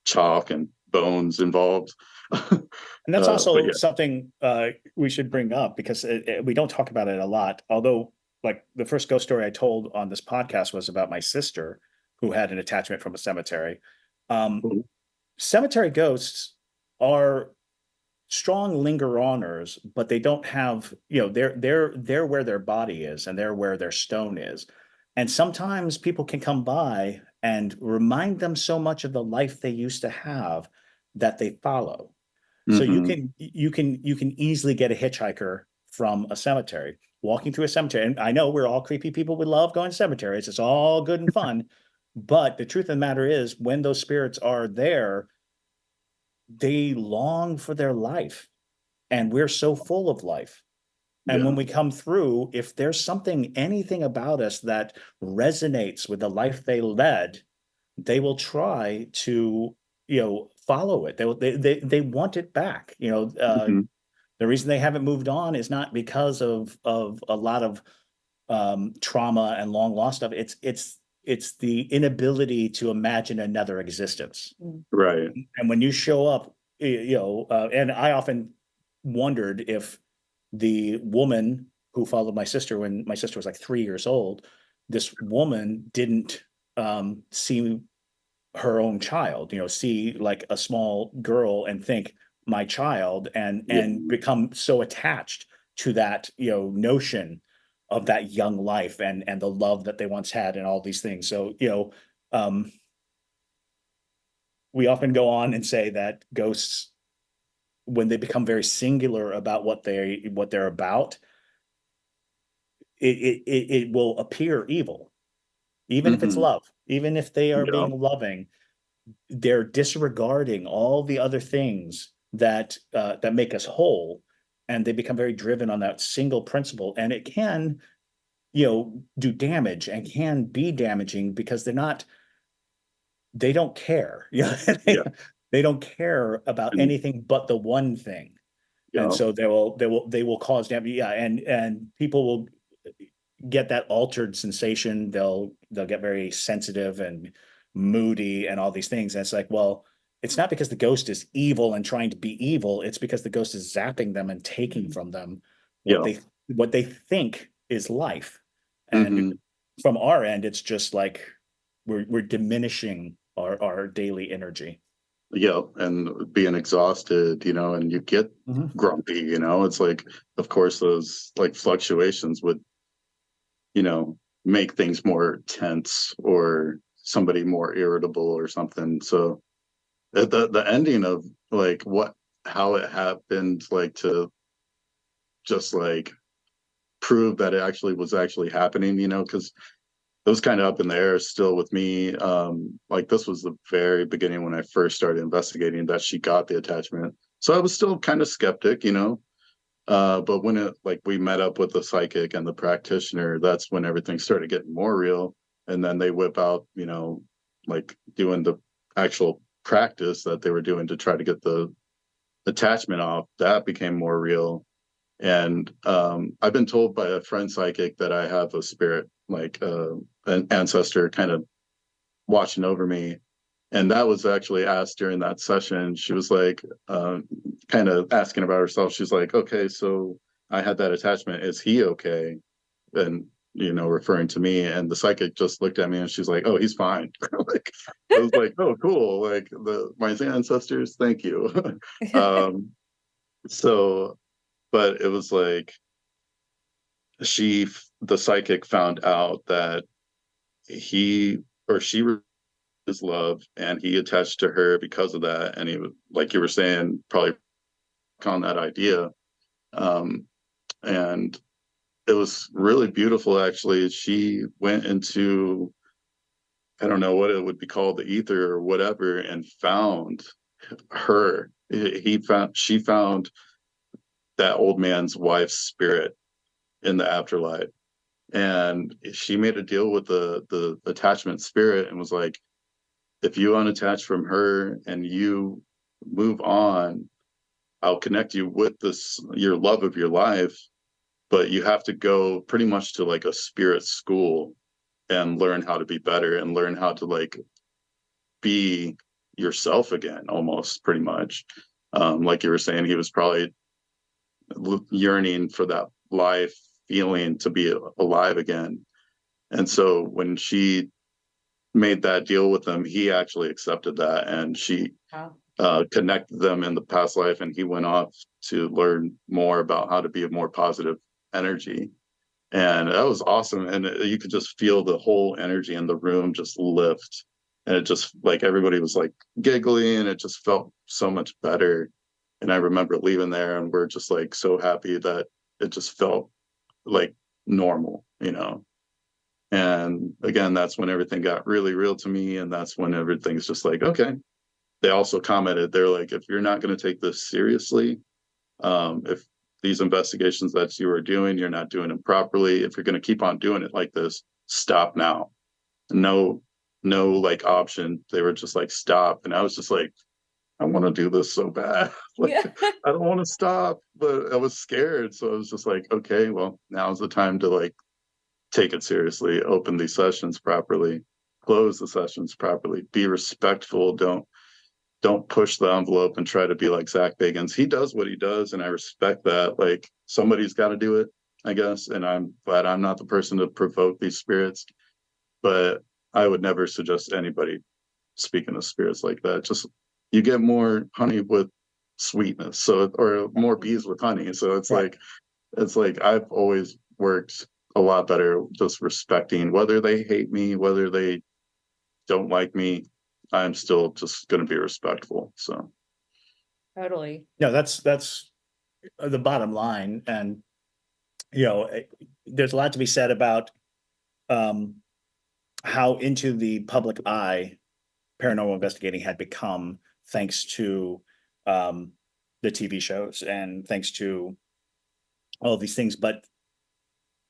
chalk and bones involved. And that's But also yeah, something we should bring up because we don't talk about it a lot. Although, like the first ghost story I told on this podcast was about my sister. who had an attachment from a cemetery. Cemetery ghosts are strong linger-oners, but they don't have, they're where their body is and they're where their stone is. And sometimes people can come by and remind them so much of the life they used to have that they follow. So Mm-hmm. you can easily get a hitchhiker from a cemetery, walking through a cemetery. And I know we're all creepy people. We love going to cemeteries. It's all good and fun. But the truth of the matter is, when those spirits are there, they long for their life. And we're so full of life. And Yeah. when we come through, if there's anything about us that resonates with the life they led, they will try to, follow it. They want it back. Mm-hmm. The reason they haven't moved on is not because of a lot of trauma and long lost stuff. It's the inability to imagine another existence. Right. And when you show up, and I often wondered if the woman who followed my sister when my sister was like 3 years old, this woman didn't see her own child, see like a small girl and think my child, and Yeah. become so attached to that, notion of that young life and the love that they once had and all these things. So, um, we often go on and say that ghosts, when they become very singular about what they're about, it will appear evil, even if it's Mm-hmm. love, even if they are Yeah. being loving. They're disregarding all the other things that make us whole, and they become very driven on that single principle, and it can, do damage and can be damaging because they don't care. They, Yeah. they don't care about And anything but the one thing. And yeah. so they will cause damage. Yeah, and people will get that altered sensation. They'll get very sensitive and moody and all these things. And it's like, well, it's not because the ghost is evil and trying to be evil. It's because the ghost is zapping them and taking from them what Yeah. they think is life. And Mm-hmm. from our end, it's just like we're diminishing our daily energy. Yeah. And being exhausted, and you get Mhm. grumpy, it's like, of course, those like fluctuations would, make things more tense or somebody more irritable or something. So the ending of like how it happened, like to just like prove that it actually was actually happening, because it was kind of up in the air still with me. Like this was the very beginning when I first started investigating that she got the attachment. So I was still kind of skeptic, but when it like we met up with the psychic and the practitioner, that's when everything started getting more real. And then they whip out, like doing the actual practice that they were doing to try to get the attachment off. That became more real. And I've been told by a friend psychic that I have a spirit, like an ancestor kind of watching over me. And that was actually asked during that session. She was like, kind of asking about herself. She's like, okay, so I had that attachment. Is he okay? And, referring to me. And the psychic just looked at me and she's like, oh, he's fine. Like, I was like, oh, cool. Like my ancestors, thank you. um, so, but it was like, the psychic found out that he or she was his love and he attached to her because of that, and he was, like you were saying, probably on that idea. Um and it was really beautiful. Actually, she went into, I don't know what it would be called, the ether or whatever, and found her he found she found that old man's wife's spirit in the afterlife. And she made a deal with the attachment spirit and was like, if you unattach from her and you move on, I'll connect you with this your love of your life, but you have to go pretty much to like a spirit school and learn how to be better and learn how to like be yourself again, almost pretty much. Like you were saying, he was probably yearning for that life feeling, to be alive again. And so when she made that deal with him, he actually accepted that, and she Wow. connected them in the past life, and he went off to learn more about how to be a more positive energy. And that was awesome. And you could just feel the whole energy in the room just lift. And it just like everybody was like giggling, and it just felt so much better. And I remember leaving there, and we're just like so happy that it just felt like normal, you know. And again, that's when everything got really real to me. And that's when everything's just like, okay. They also commented, they're like, if you're not going to take this seriously, if these investigations that you are doing, you're not doing them properly, if you're going to keep on doing it like this, stop now. No, no, like option. They were just like, stop. And I was just like, I want to do this so bad. Like, Yeah. I don't want to stop, but I was scared. So I was just like, okay, well, now's the time to like take it seriously, open these sessions properly, close the sessions properly, be respectful. Don't push the envelope and try to be like Zach Bagans. He does what he does, and I respect that. Like, somebody's got to do it, I guess. And I'm glad I'm not the person to provoke these spirits. But I would never suggest anybody speaking of spirits like that. Just you get more honey with sweetness, so or more bees with honey. So Right. it's like I've always worked a lot better just respecting whether they hate me, whether they don't like me. I'm still just going to be respectful. So Totally. No, that's the bottom line. And you know, there's a lot to be said about how into the public eye paranormal investigating had become, thanks to the TV shows and thanks to all of these things. But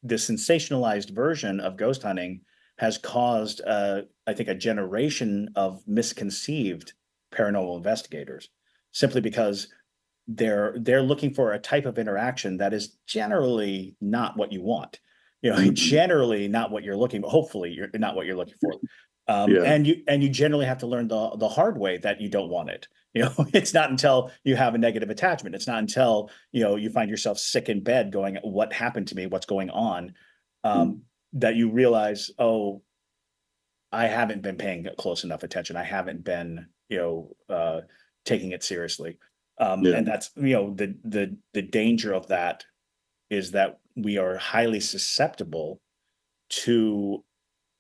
the sensationalized version of ghost hunting has caused, I think, a generation of misconceived paranormal investigators, simply because they're looking for a type of interaction that is generally not what you want. You know, generally not what you're looking for. Hopefully, you're not what you're looking for. yeah, And you generally have to learn the hard way that you don't want it. You know, it's not until you have a negative attachment. It's not until, you know, you find yourself sick in bed going, what happened to me? What's going on? That you realize, oh, I haven't been paying close enough attention. I haven't been, you know, taking it seriously. yeah, And that's, you know, the danger of that is that we are highly susceptible to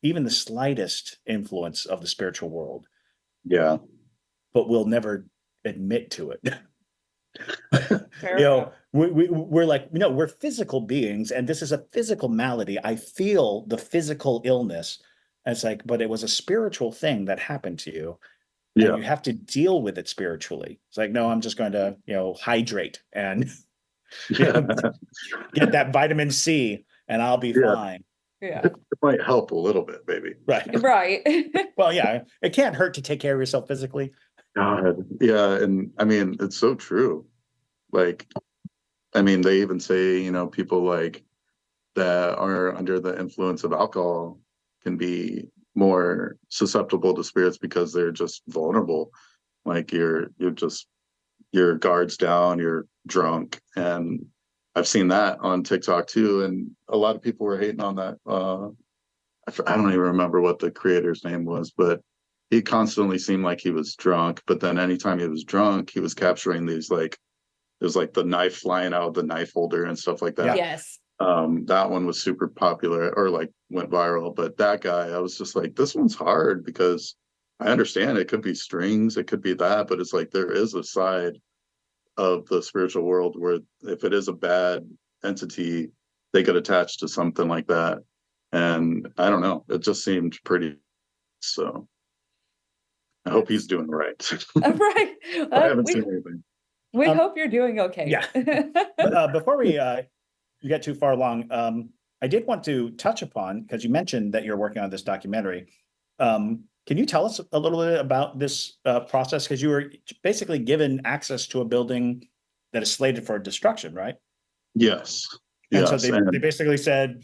even the slightest influence of the spiritual world, yeah, but we'll never admit to it. Fair You know, enough. we're like, you know, we're physical beings, and this is a physical malady. I feel the physical illness. And it's like, but it was a spiritual thing that happened to you, and yeah, you have to deal with it spiritually. It's like, no, I'm just going to, you know, hydrate and you know, get that vitamin C, and I'll be yeah. fine. Yeah. It might help a little bit, maybe. Right. Right. Well, yeah, it can't hurt to take care of yourself physically. God, yeah, and I mean, it's so true. Like, I mean, they even say, you know, people like that are under the influence of alcohol can be more susceptible to spirits because they're just vulnerable. Like you're just your guards down, you're drunk. And I've seen that on TikTok too. And a lot of people were hating on that. I don't even remember what the creator's name was, but he constantly seemed like he was drunk. But then anytime he was drunk, he was capturing these like there's like the knife flying out of the knife holder and stuff like that. Yes. That one was super popular or like went viral. But that guy, I was just like, this one's hard because I understand it could be strings, it could be that, but it's like there is a side of the spiritual world where if it is a bad entity, they get attached to something like that. And I don't know, it just seemed pretty. So I hope he's doing right. Right. I haven't We seen anything. we Um, hope you're doing okay. yeah. But before we get too far along, I did want to touch upon, because you mentioned that you're working on this documentary. Can you tell us a little bit about this process? Because you were basically given access to a building that is slated for destruction, right? Yes. And so Yes. they basically said,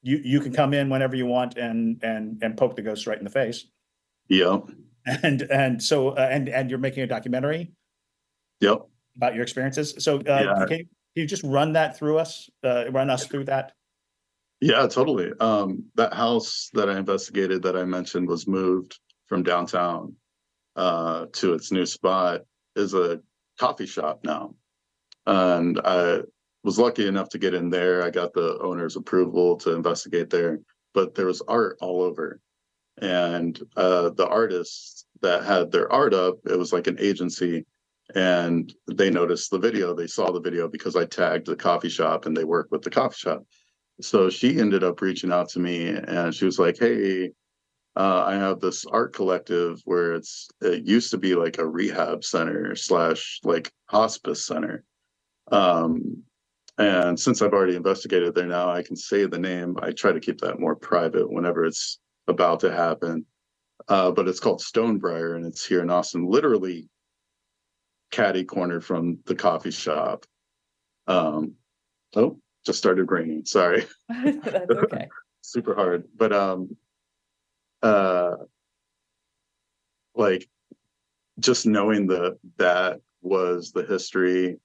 you can come in whenever you want and poke the ghost right in the face. Yep. And so and you're making a documentary Yep. about your experiences. So Yeah. can you just run that through us, run us through that? Yeah, totally. That house that I investigated that I mentioned was moved from downtown to its new spot is a coffee shop now. And I was lucky enough to get in there. I got the owner's approval to investigate there, but there was art all over. And the artists that had their art up, it was like an agency, and they noticed the video. They saw the video because I tagged the coffee shop and they work with the coffee shop. So she ended up reaching out to me and she was like, "Hey, I have this art collective where it used to be like a rehab center slash like hospice center. Um, and since I've already investigated there now, I can say the name. I try to keep that more private whenever it's about to happen. But it's called Stonebriar and it's here in Austin, literally catty corner from the coffee shop. Um, oh, just started raining. Sorry. That's okay. Super hard. But uh like just knowing that was the history.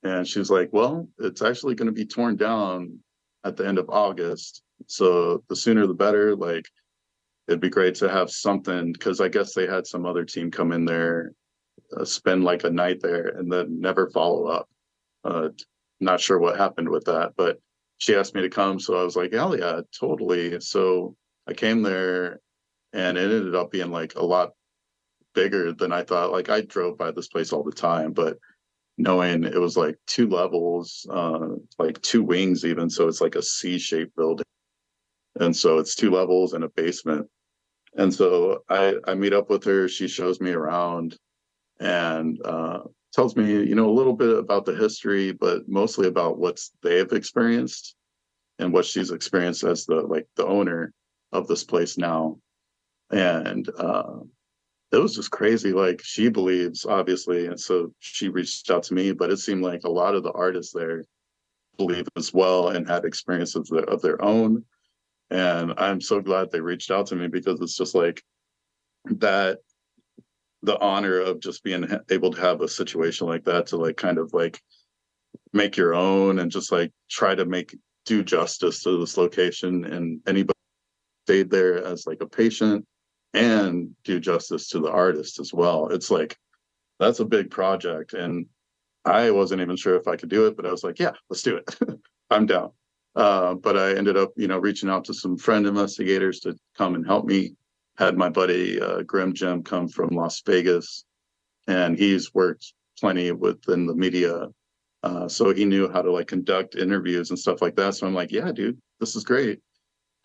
And she was like, well, it's actually going to be torn down at the end of August. So the sooner the better. Like, it'd be great to have something because I guess they had some other team come in there, spend like a night there, and then never follow up. Uh, Not sure what happened with that, but she asked me to come. So I was like, hell yeah, totally. So I came there and it ended up being like a lot bigger than I thought. Like, I drove by this place all the time, but knowing it was like two levels, like two wings even, so it's like a C-shaped building, and so it's two levels and a basement. And so I meet up with her. She shows me around and tells me, a little bit about the history, but mostly about what they've experienced and what she's experienced as the owner of this place now. And it was just crazy. Like, she believes, obviously, and so she reached out to me, but it seemed like a lot of the artists there believe as well and had experiences of their own. And I'm so glad they reached out to me because it's just like that, the honor of just being able to have a situation like that to like kind of like make your own and just like try to do justice to this location, and anybody stayed there as like a patient and do justice to the artist as well. It's like that's a big project, and I wasn't even sure if I could do it, but I was like, yeah, let's do it. I'm down. But I ended up, reaching out to some friend investigators to come and help me. Had my buddy Grim Jim come from Las Vegas, and he's worked plenty within the media, so he knew how to like conduct interviews and stuff like that. So I'm like, yeah, dude, this is great.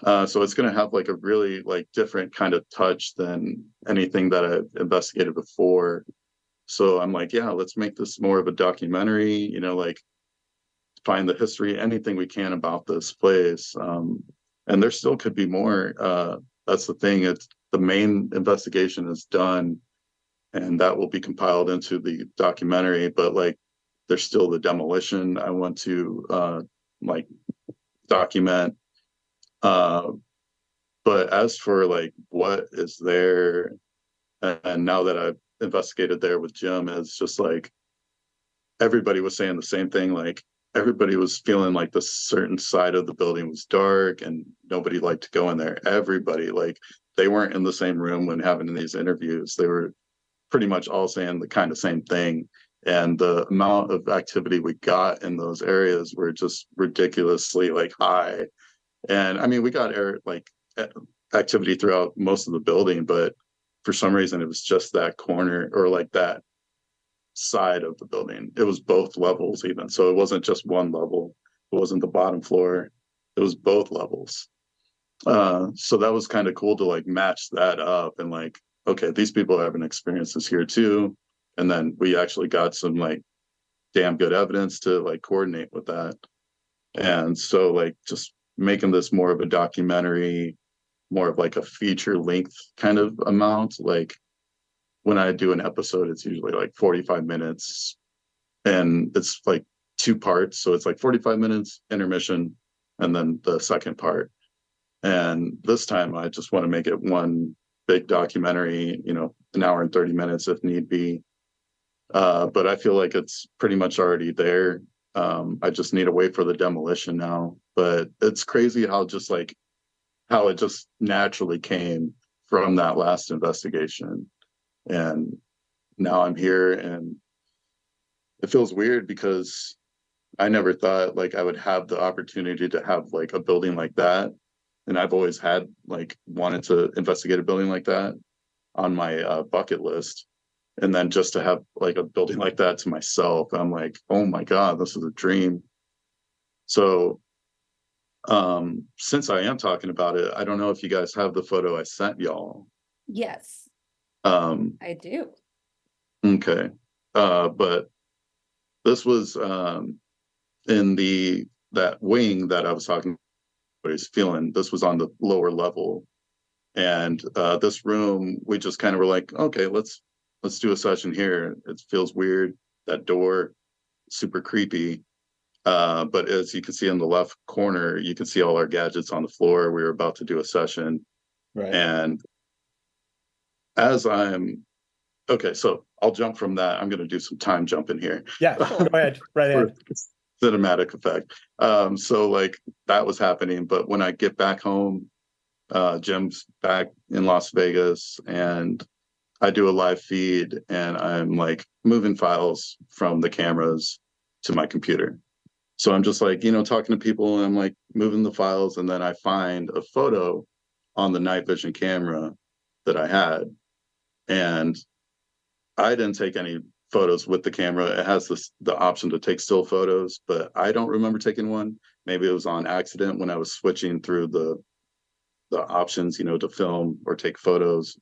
So it's going to have like a really like different kind of touch than anything that I've investigated before. So I'm like, yeah, let's make this more of a documentary, like find the history, anything we can about this place. And there still could be more. That's the thing. It's the main investigation is done and that will be compiled into the documentary, but like there's still the demolition I want to like document. Uh, but as for like what is there, and now that I've investigated there with Jim, it's just like everybody was saying the same thing. Like everybody was feeling like the certain side of the building was dark and nobody liked to go in there. Everybody, like, they weren't in the same room when having these interviews. They were pretty much all saying the kind of same thing. And the amount of activity we got in those areas were just ridiculously like high. And I mean, we got activity throughout most of the building, but for some reason it was just that corner or like that side of the building. It was both levels even. So it wasn't just one level. It wasn't the bottom floor. It was both levels. So that was kind of cool to like match that up and like, okay, these people are having experiences here too. And then we actually got some like damn good evidence to like coordinate with that. And so like just making this more of a documentary, more of like a feature length kind of amount. Like when I do an episode, it's usually like 45 minutes and it's like two parts. So it's like 45 minutes intermission and then the second part. And this time I just want to make it one big documentary, an hour and 30 minutes if need be. But I feel like it's pretty much already there. I just need to wait for the demolition now. But it's crazy how how it just naturally came from that last investigation. And now I'm here, and it feels weird because I never thought like I would have the opportunity to have like a building like that. And I've always had like wanted to investigate a building like that on my bucket list. And then just to have like a building like that to myself, I'm like, oh my God, this is a dream. So since I am talking about it, I don't know if you guys have the photo I sent y'all. Yes, Um, I do. okay. But this was in that wing that I was talking about, he's feeling. This was on the lower level. And this room, we just kind of were like, okay, let's do a session here. It feels weird. That door, super creepy. But as you can see in the left corner, you can see all our gadgets on the floor. We were about to do a session. Right. And as I'm okay, so I'll jump from that. I'm going to do some time jumping here. Yeah, go ahead. Right ahead. Cinematic effect. So like that was happening. But when I get back home, Jim's back in Las Vegas, and I do a live feed, and I'm like moving files from the cameras to my computer. So I'm just like, talking to people, and I'm like moving the files, and then I find a photo on the night vision camera that I had. And I didn't take any photos with the camera. It has the option to take still photos, but I don't remember taking one. Maybe it was on accident when I was switching through the options, to film or take photos.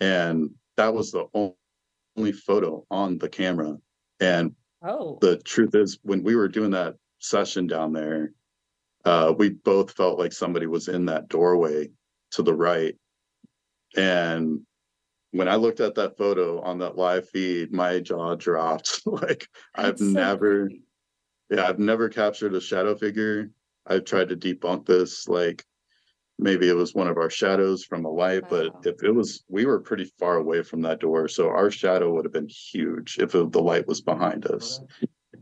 And that was the only photo on the camera. And the truth is, when we were doing that session down there, we both felt like somebody was in that doorway to the right. And when I looked at that photo on that live feed, my jaw dropped. Like I've never captured a shadow figure. I've tried to debunk this, like maybe it was one of our shadows from a light, but if it was, we were pretty far away from that door. So our shadow would have been huge if the light was behind us.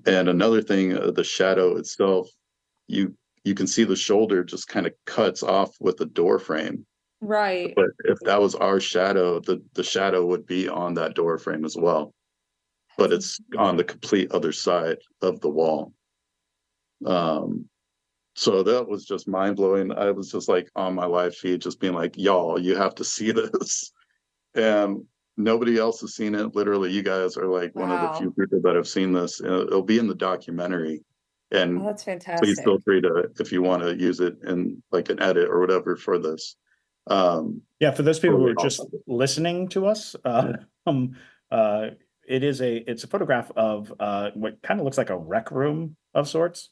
And another thing, the shadow itself, you can see the shoulder just kind of cuts off with the door frame. Right. But if that was our shadow, the shadow would be on that door frame as well. But it's on the complete other side of the wall. So that was just mind blowing. I was just like on my live feed, just being like, y'all, you have to see this. And nobody else has seen it. Literally, you guys are like one of the few people that have seen this. It'll be in the documentary. And that's fantastic. please feel free to, if you want to use it in like an edit or whatever for this. Yeah, for those people who are just listening to us, it's a photograph of what kind of looks like a rec room of sorts.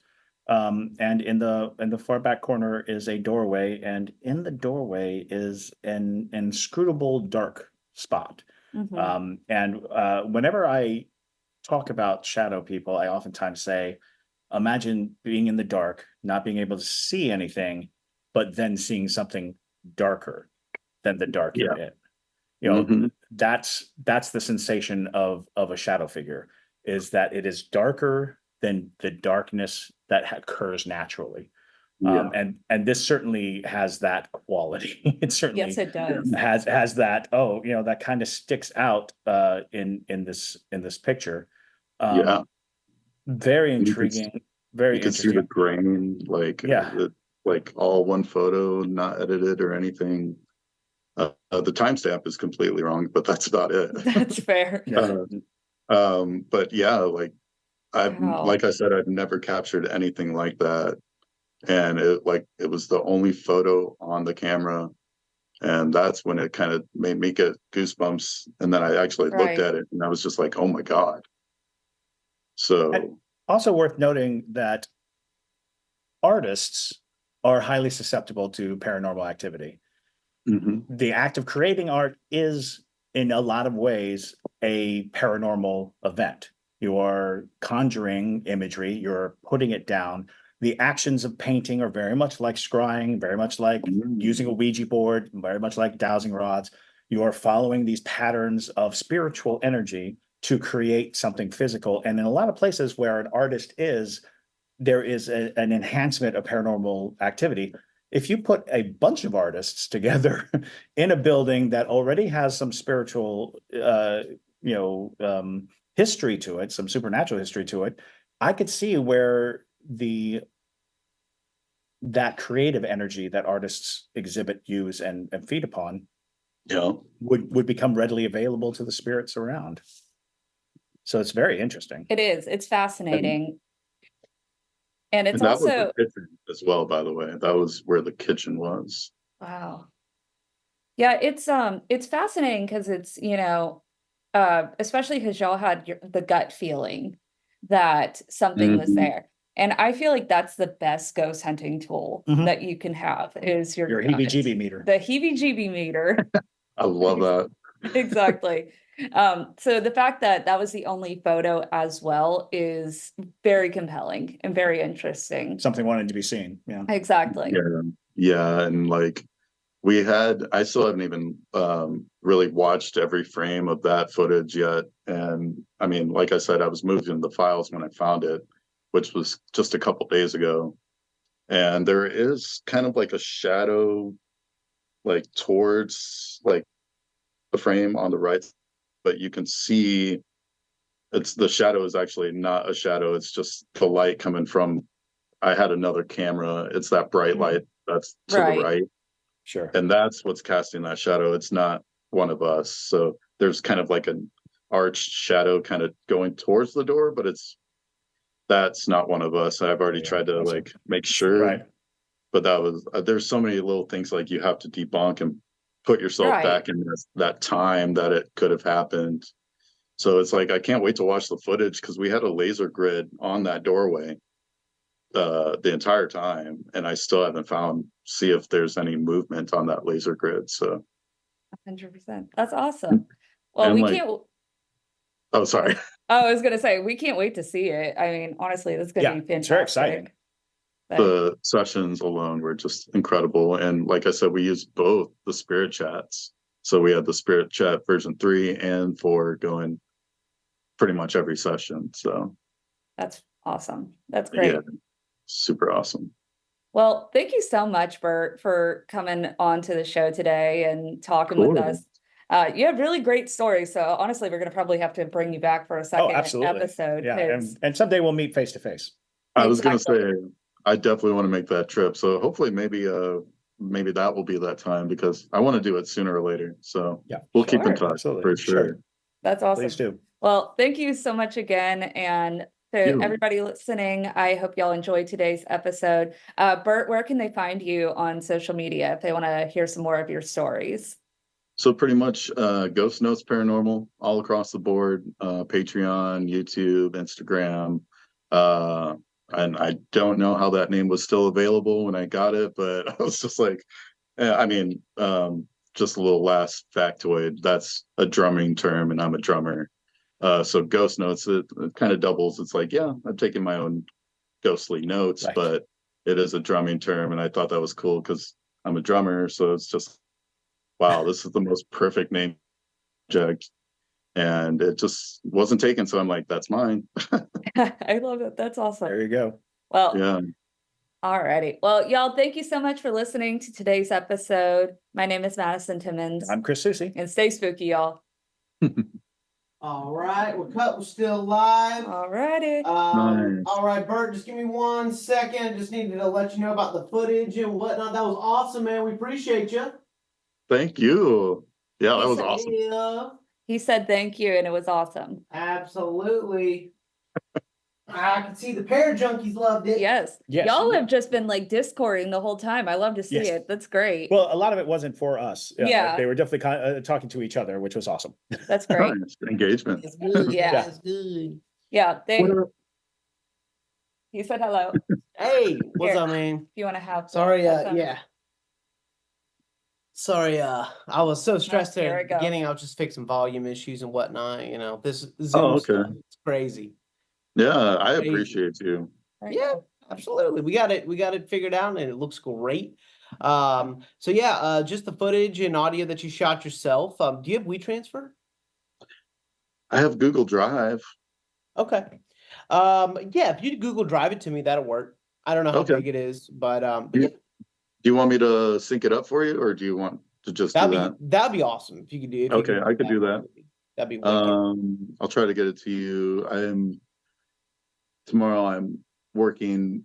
And in the far back corner is a doorway, and in the doorway is an inscrutable dark spot. Mhm. And whenever I talk about shadow people, I oftentimes say, imagine being in the dark, not being able to see anything, but then seeing something darker than the dark you're in. That's the sensation of a shadow figure, is that it is darker than the darkness that occurs naturally. And this certainly has that quality. It certainly Yes, it does. has that, that kind of sticks out in this picture. Very intriguing, very you can interesting. see the grain, like like all one photo, not edited or anything. The timestamp is completely wrong, but that's about it. That's fair. But yeah, like like I said, I've never captured anything like that. And it was the only photo on the camera. And that's when it kind of made me get goosebumps. And then I actually looked at it, and I was just like, oh my God. So and also worth noting that artists are highly susceptible to paranormal activity. The act of creating art is, in a lot of ways, a paranormal event. You are conjuring imagery, you're putting it down. The actions of painting are very much like scrying, very much like using a Ouija board, very much like dowsing rods. You are following these patterns of spiritual energy to create something physical. And in a lot of places where an artist is, there is an enhancement of paranormal activity. If you put a bunch of artists together in a building that already has some spiritual, history to it, some supernatural history to it, I could see where that creative energy that artists exhibit, use, and feed upon would become readily available to the spirits around. So it's very interesting. It is. It's fascinating. And it's And that was also the kitchen as well, by the way. That was where the kitchen was. wow. Yeah, it's fascinating because it's, especially because y'all had the gut feeling that something was there. And I feel like that's the best ghost hunting tool that you can have is your gut. heebie-jeebie meter. The heebie-jeebie meter. I love that. Exactly. So the fact that that was the only photo as well is very compelling and very interesting. Something wanted to be seen. Yeah. Exactly. Yeah. And like I still haven't even really watched every frame of that footage yet. And I mean, like I said, I was moving the files when I found it, which was just a couple days ago. And there is kind of like a shadow, like towards like the frame on the right, but you can see the shadow is actually not a shadow. It's just the light coming from, I had another camera. It's that bright light that's to the right. Sure. And that's what's casting that shadow. It's not one of us. So there's kind of like an arched shadow kind of going towards the door, but that's not one of us. I've already tried to like make sure. Right. But that was there's so many little things like you have to debunk and put yourself back in that time that it could have happened. So it's like I can't wait to watch the footage because we had a laser grid on that doorway the entire time, and I still haven't see if there's any movement on that laser grid. So 100%. That's awesome. Well, and we like, can't. Oh, sorry. I was gonna say we can't wait to see it. I mean, honestly, that's gonna be fantastic. It's very exciting. The sessions alone were just incredible. And like I said, we used both the spirit chats. So we had the spirit chat version 3 and 4 going pretty much every session. So that's awesome. That's great. Yeah, super awesome. Well, thank you so much, Bert, for coming on to the show today and talking with us. You have really great stories. So honestly, we're going to probably have to bring you back for a second episode. Yeah, and someday we'll meet face to face. I was going to say, I definitely want to make that trip. So hopefully maybe that will be that time because I want to do it sooner or later. So we'll keep in touch for sure. That's awesome. Please do. Well, thank you so much again. And to everybody listening, I hope y'all enjoyed today's episode. Bert, where can they find you on social media if they want to hear some more of your stories? So pretty much Ghost Notes Paranormal all across the board, Patreon, YouTube, Instagram. And I don't know how that name was still available when I got it, but I was just like, just a little last factoid. That's a drumming term and I'm a drummer. So Ghost Notes, it kind of doubles. It's like, yeah, I'm taking my own ghostly notes, but it is a drumming term. And I thought that was cool because I'm a drummer. So it's just, wow, this is the most perfect name project. And it just wasn't taken. So I'm like, that's mine. I love it. That's awesome. There you go. Well, yeah. All righty. Well, y'all, thank you so much for listening to today's episode. My name is Madison Timmons. I'm Chris Susie. And stay spooky, y'all. All right, we're still live. All righty. Nice. All right, Bert, just give me 1 second. Just needed to let you know about the footage and whatnot. That was awesome, man. We appreciate you. Thank you. Yeah, that was awesome. Yeah. He said thank you, and it was awesome. Absolutely. I can see the Parajunkies loved it. Yes. Y'all have just been like Discording the whole time. I love to see it. That's great. Well, a lot of it wasn't for us. Yeah. They were definitely talking to each other, which was awesome. That's great. Engagement. It's good. Yeah. It's good. Yeah. He said hello. Hey, what's up, man? If you want to have Sorry, Sorry, I was so stressed there at the beginning. I was just fixing volume issues and whatnot. You know, this Zoom stuff, it's crazy. Yeah, I appreciate you. Yeah, absolutely. We got it figured out and it looks great. So yeah, just the footage and audio that you shot yourself. Do you have WeTransfer? I have Google Drive. Okay. Yeah, if you Google Drive it to me, that'll work. I don't know how Okay. big it is, but Do yeah, you want me to sync it up for you, or do you want to just do that? that'd be awesome if you could do if you Okay, could I could do one that. with me. That'd be wicked. I'll try to get it to you. Tomorrow I'm working.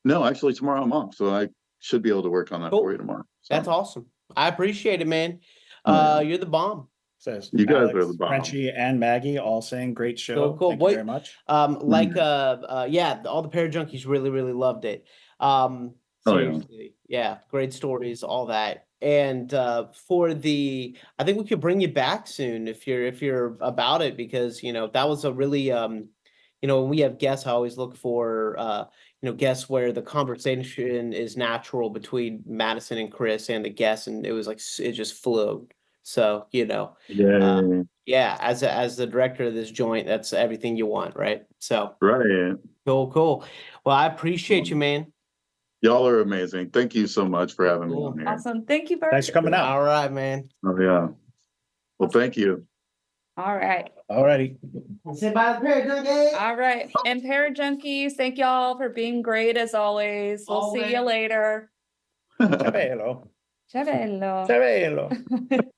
No, actually tomorrow I'm off, so I should be able to work on that for Cool. you tomorrow. That's So, awesome. I appreciate it, man. oh, yeah. You're the bomb. Says You guys Alex, are the bomb. Frenchie, and Maggie all saying great show. So cool. Thank you Boy, very much. yeah, all the Parajunkies really, really loved it. Oh, yeah. Seriously, yeah, great stories, all that. And for the, I think we could bring you back soon if you're about it, because that was a really when we have guests, I always look for guests where the conversation is natural between Madison and Chris and the guests, and it was like it just flowed. So Yay. yeah, as the director of this joint, that's everything you want, right? So Right. cool. Well, I appreciate you, man. Y'all are amazing. Thank you so much for having me Cool. on here. Awesome. Thank you very Thanks for coming out. All right, man. Oh, yeah. Well, thank you. All right. All righty. Say bye to the Parajunkies. All right. And Parajunkies, thank y'all for being great as always. We'll see you Always. later. Chabelo. Ciao bello. Chabelo.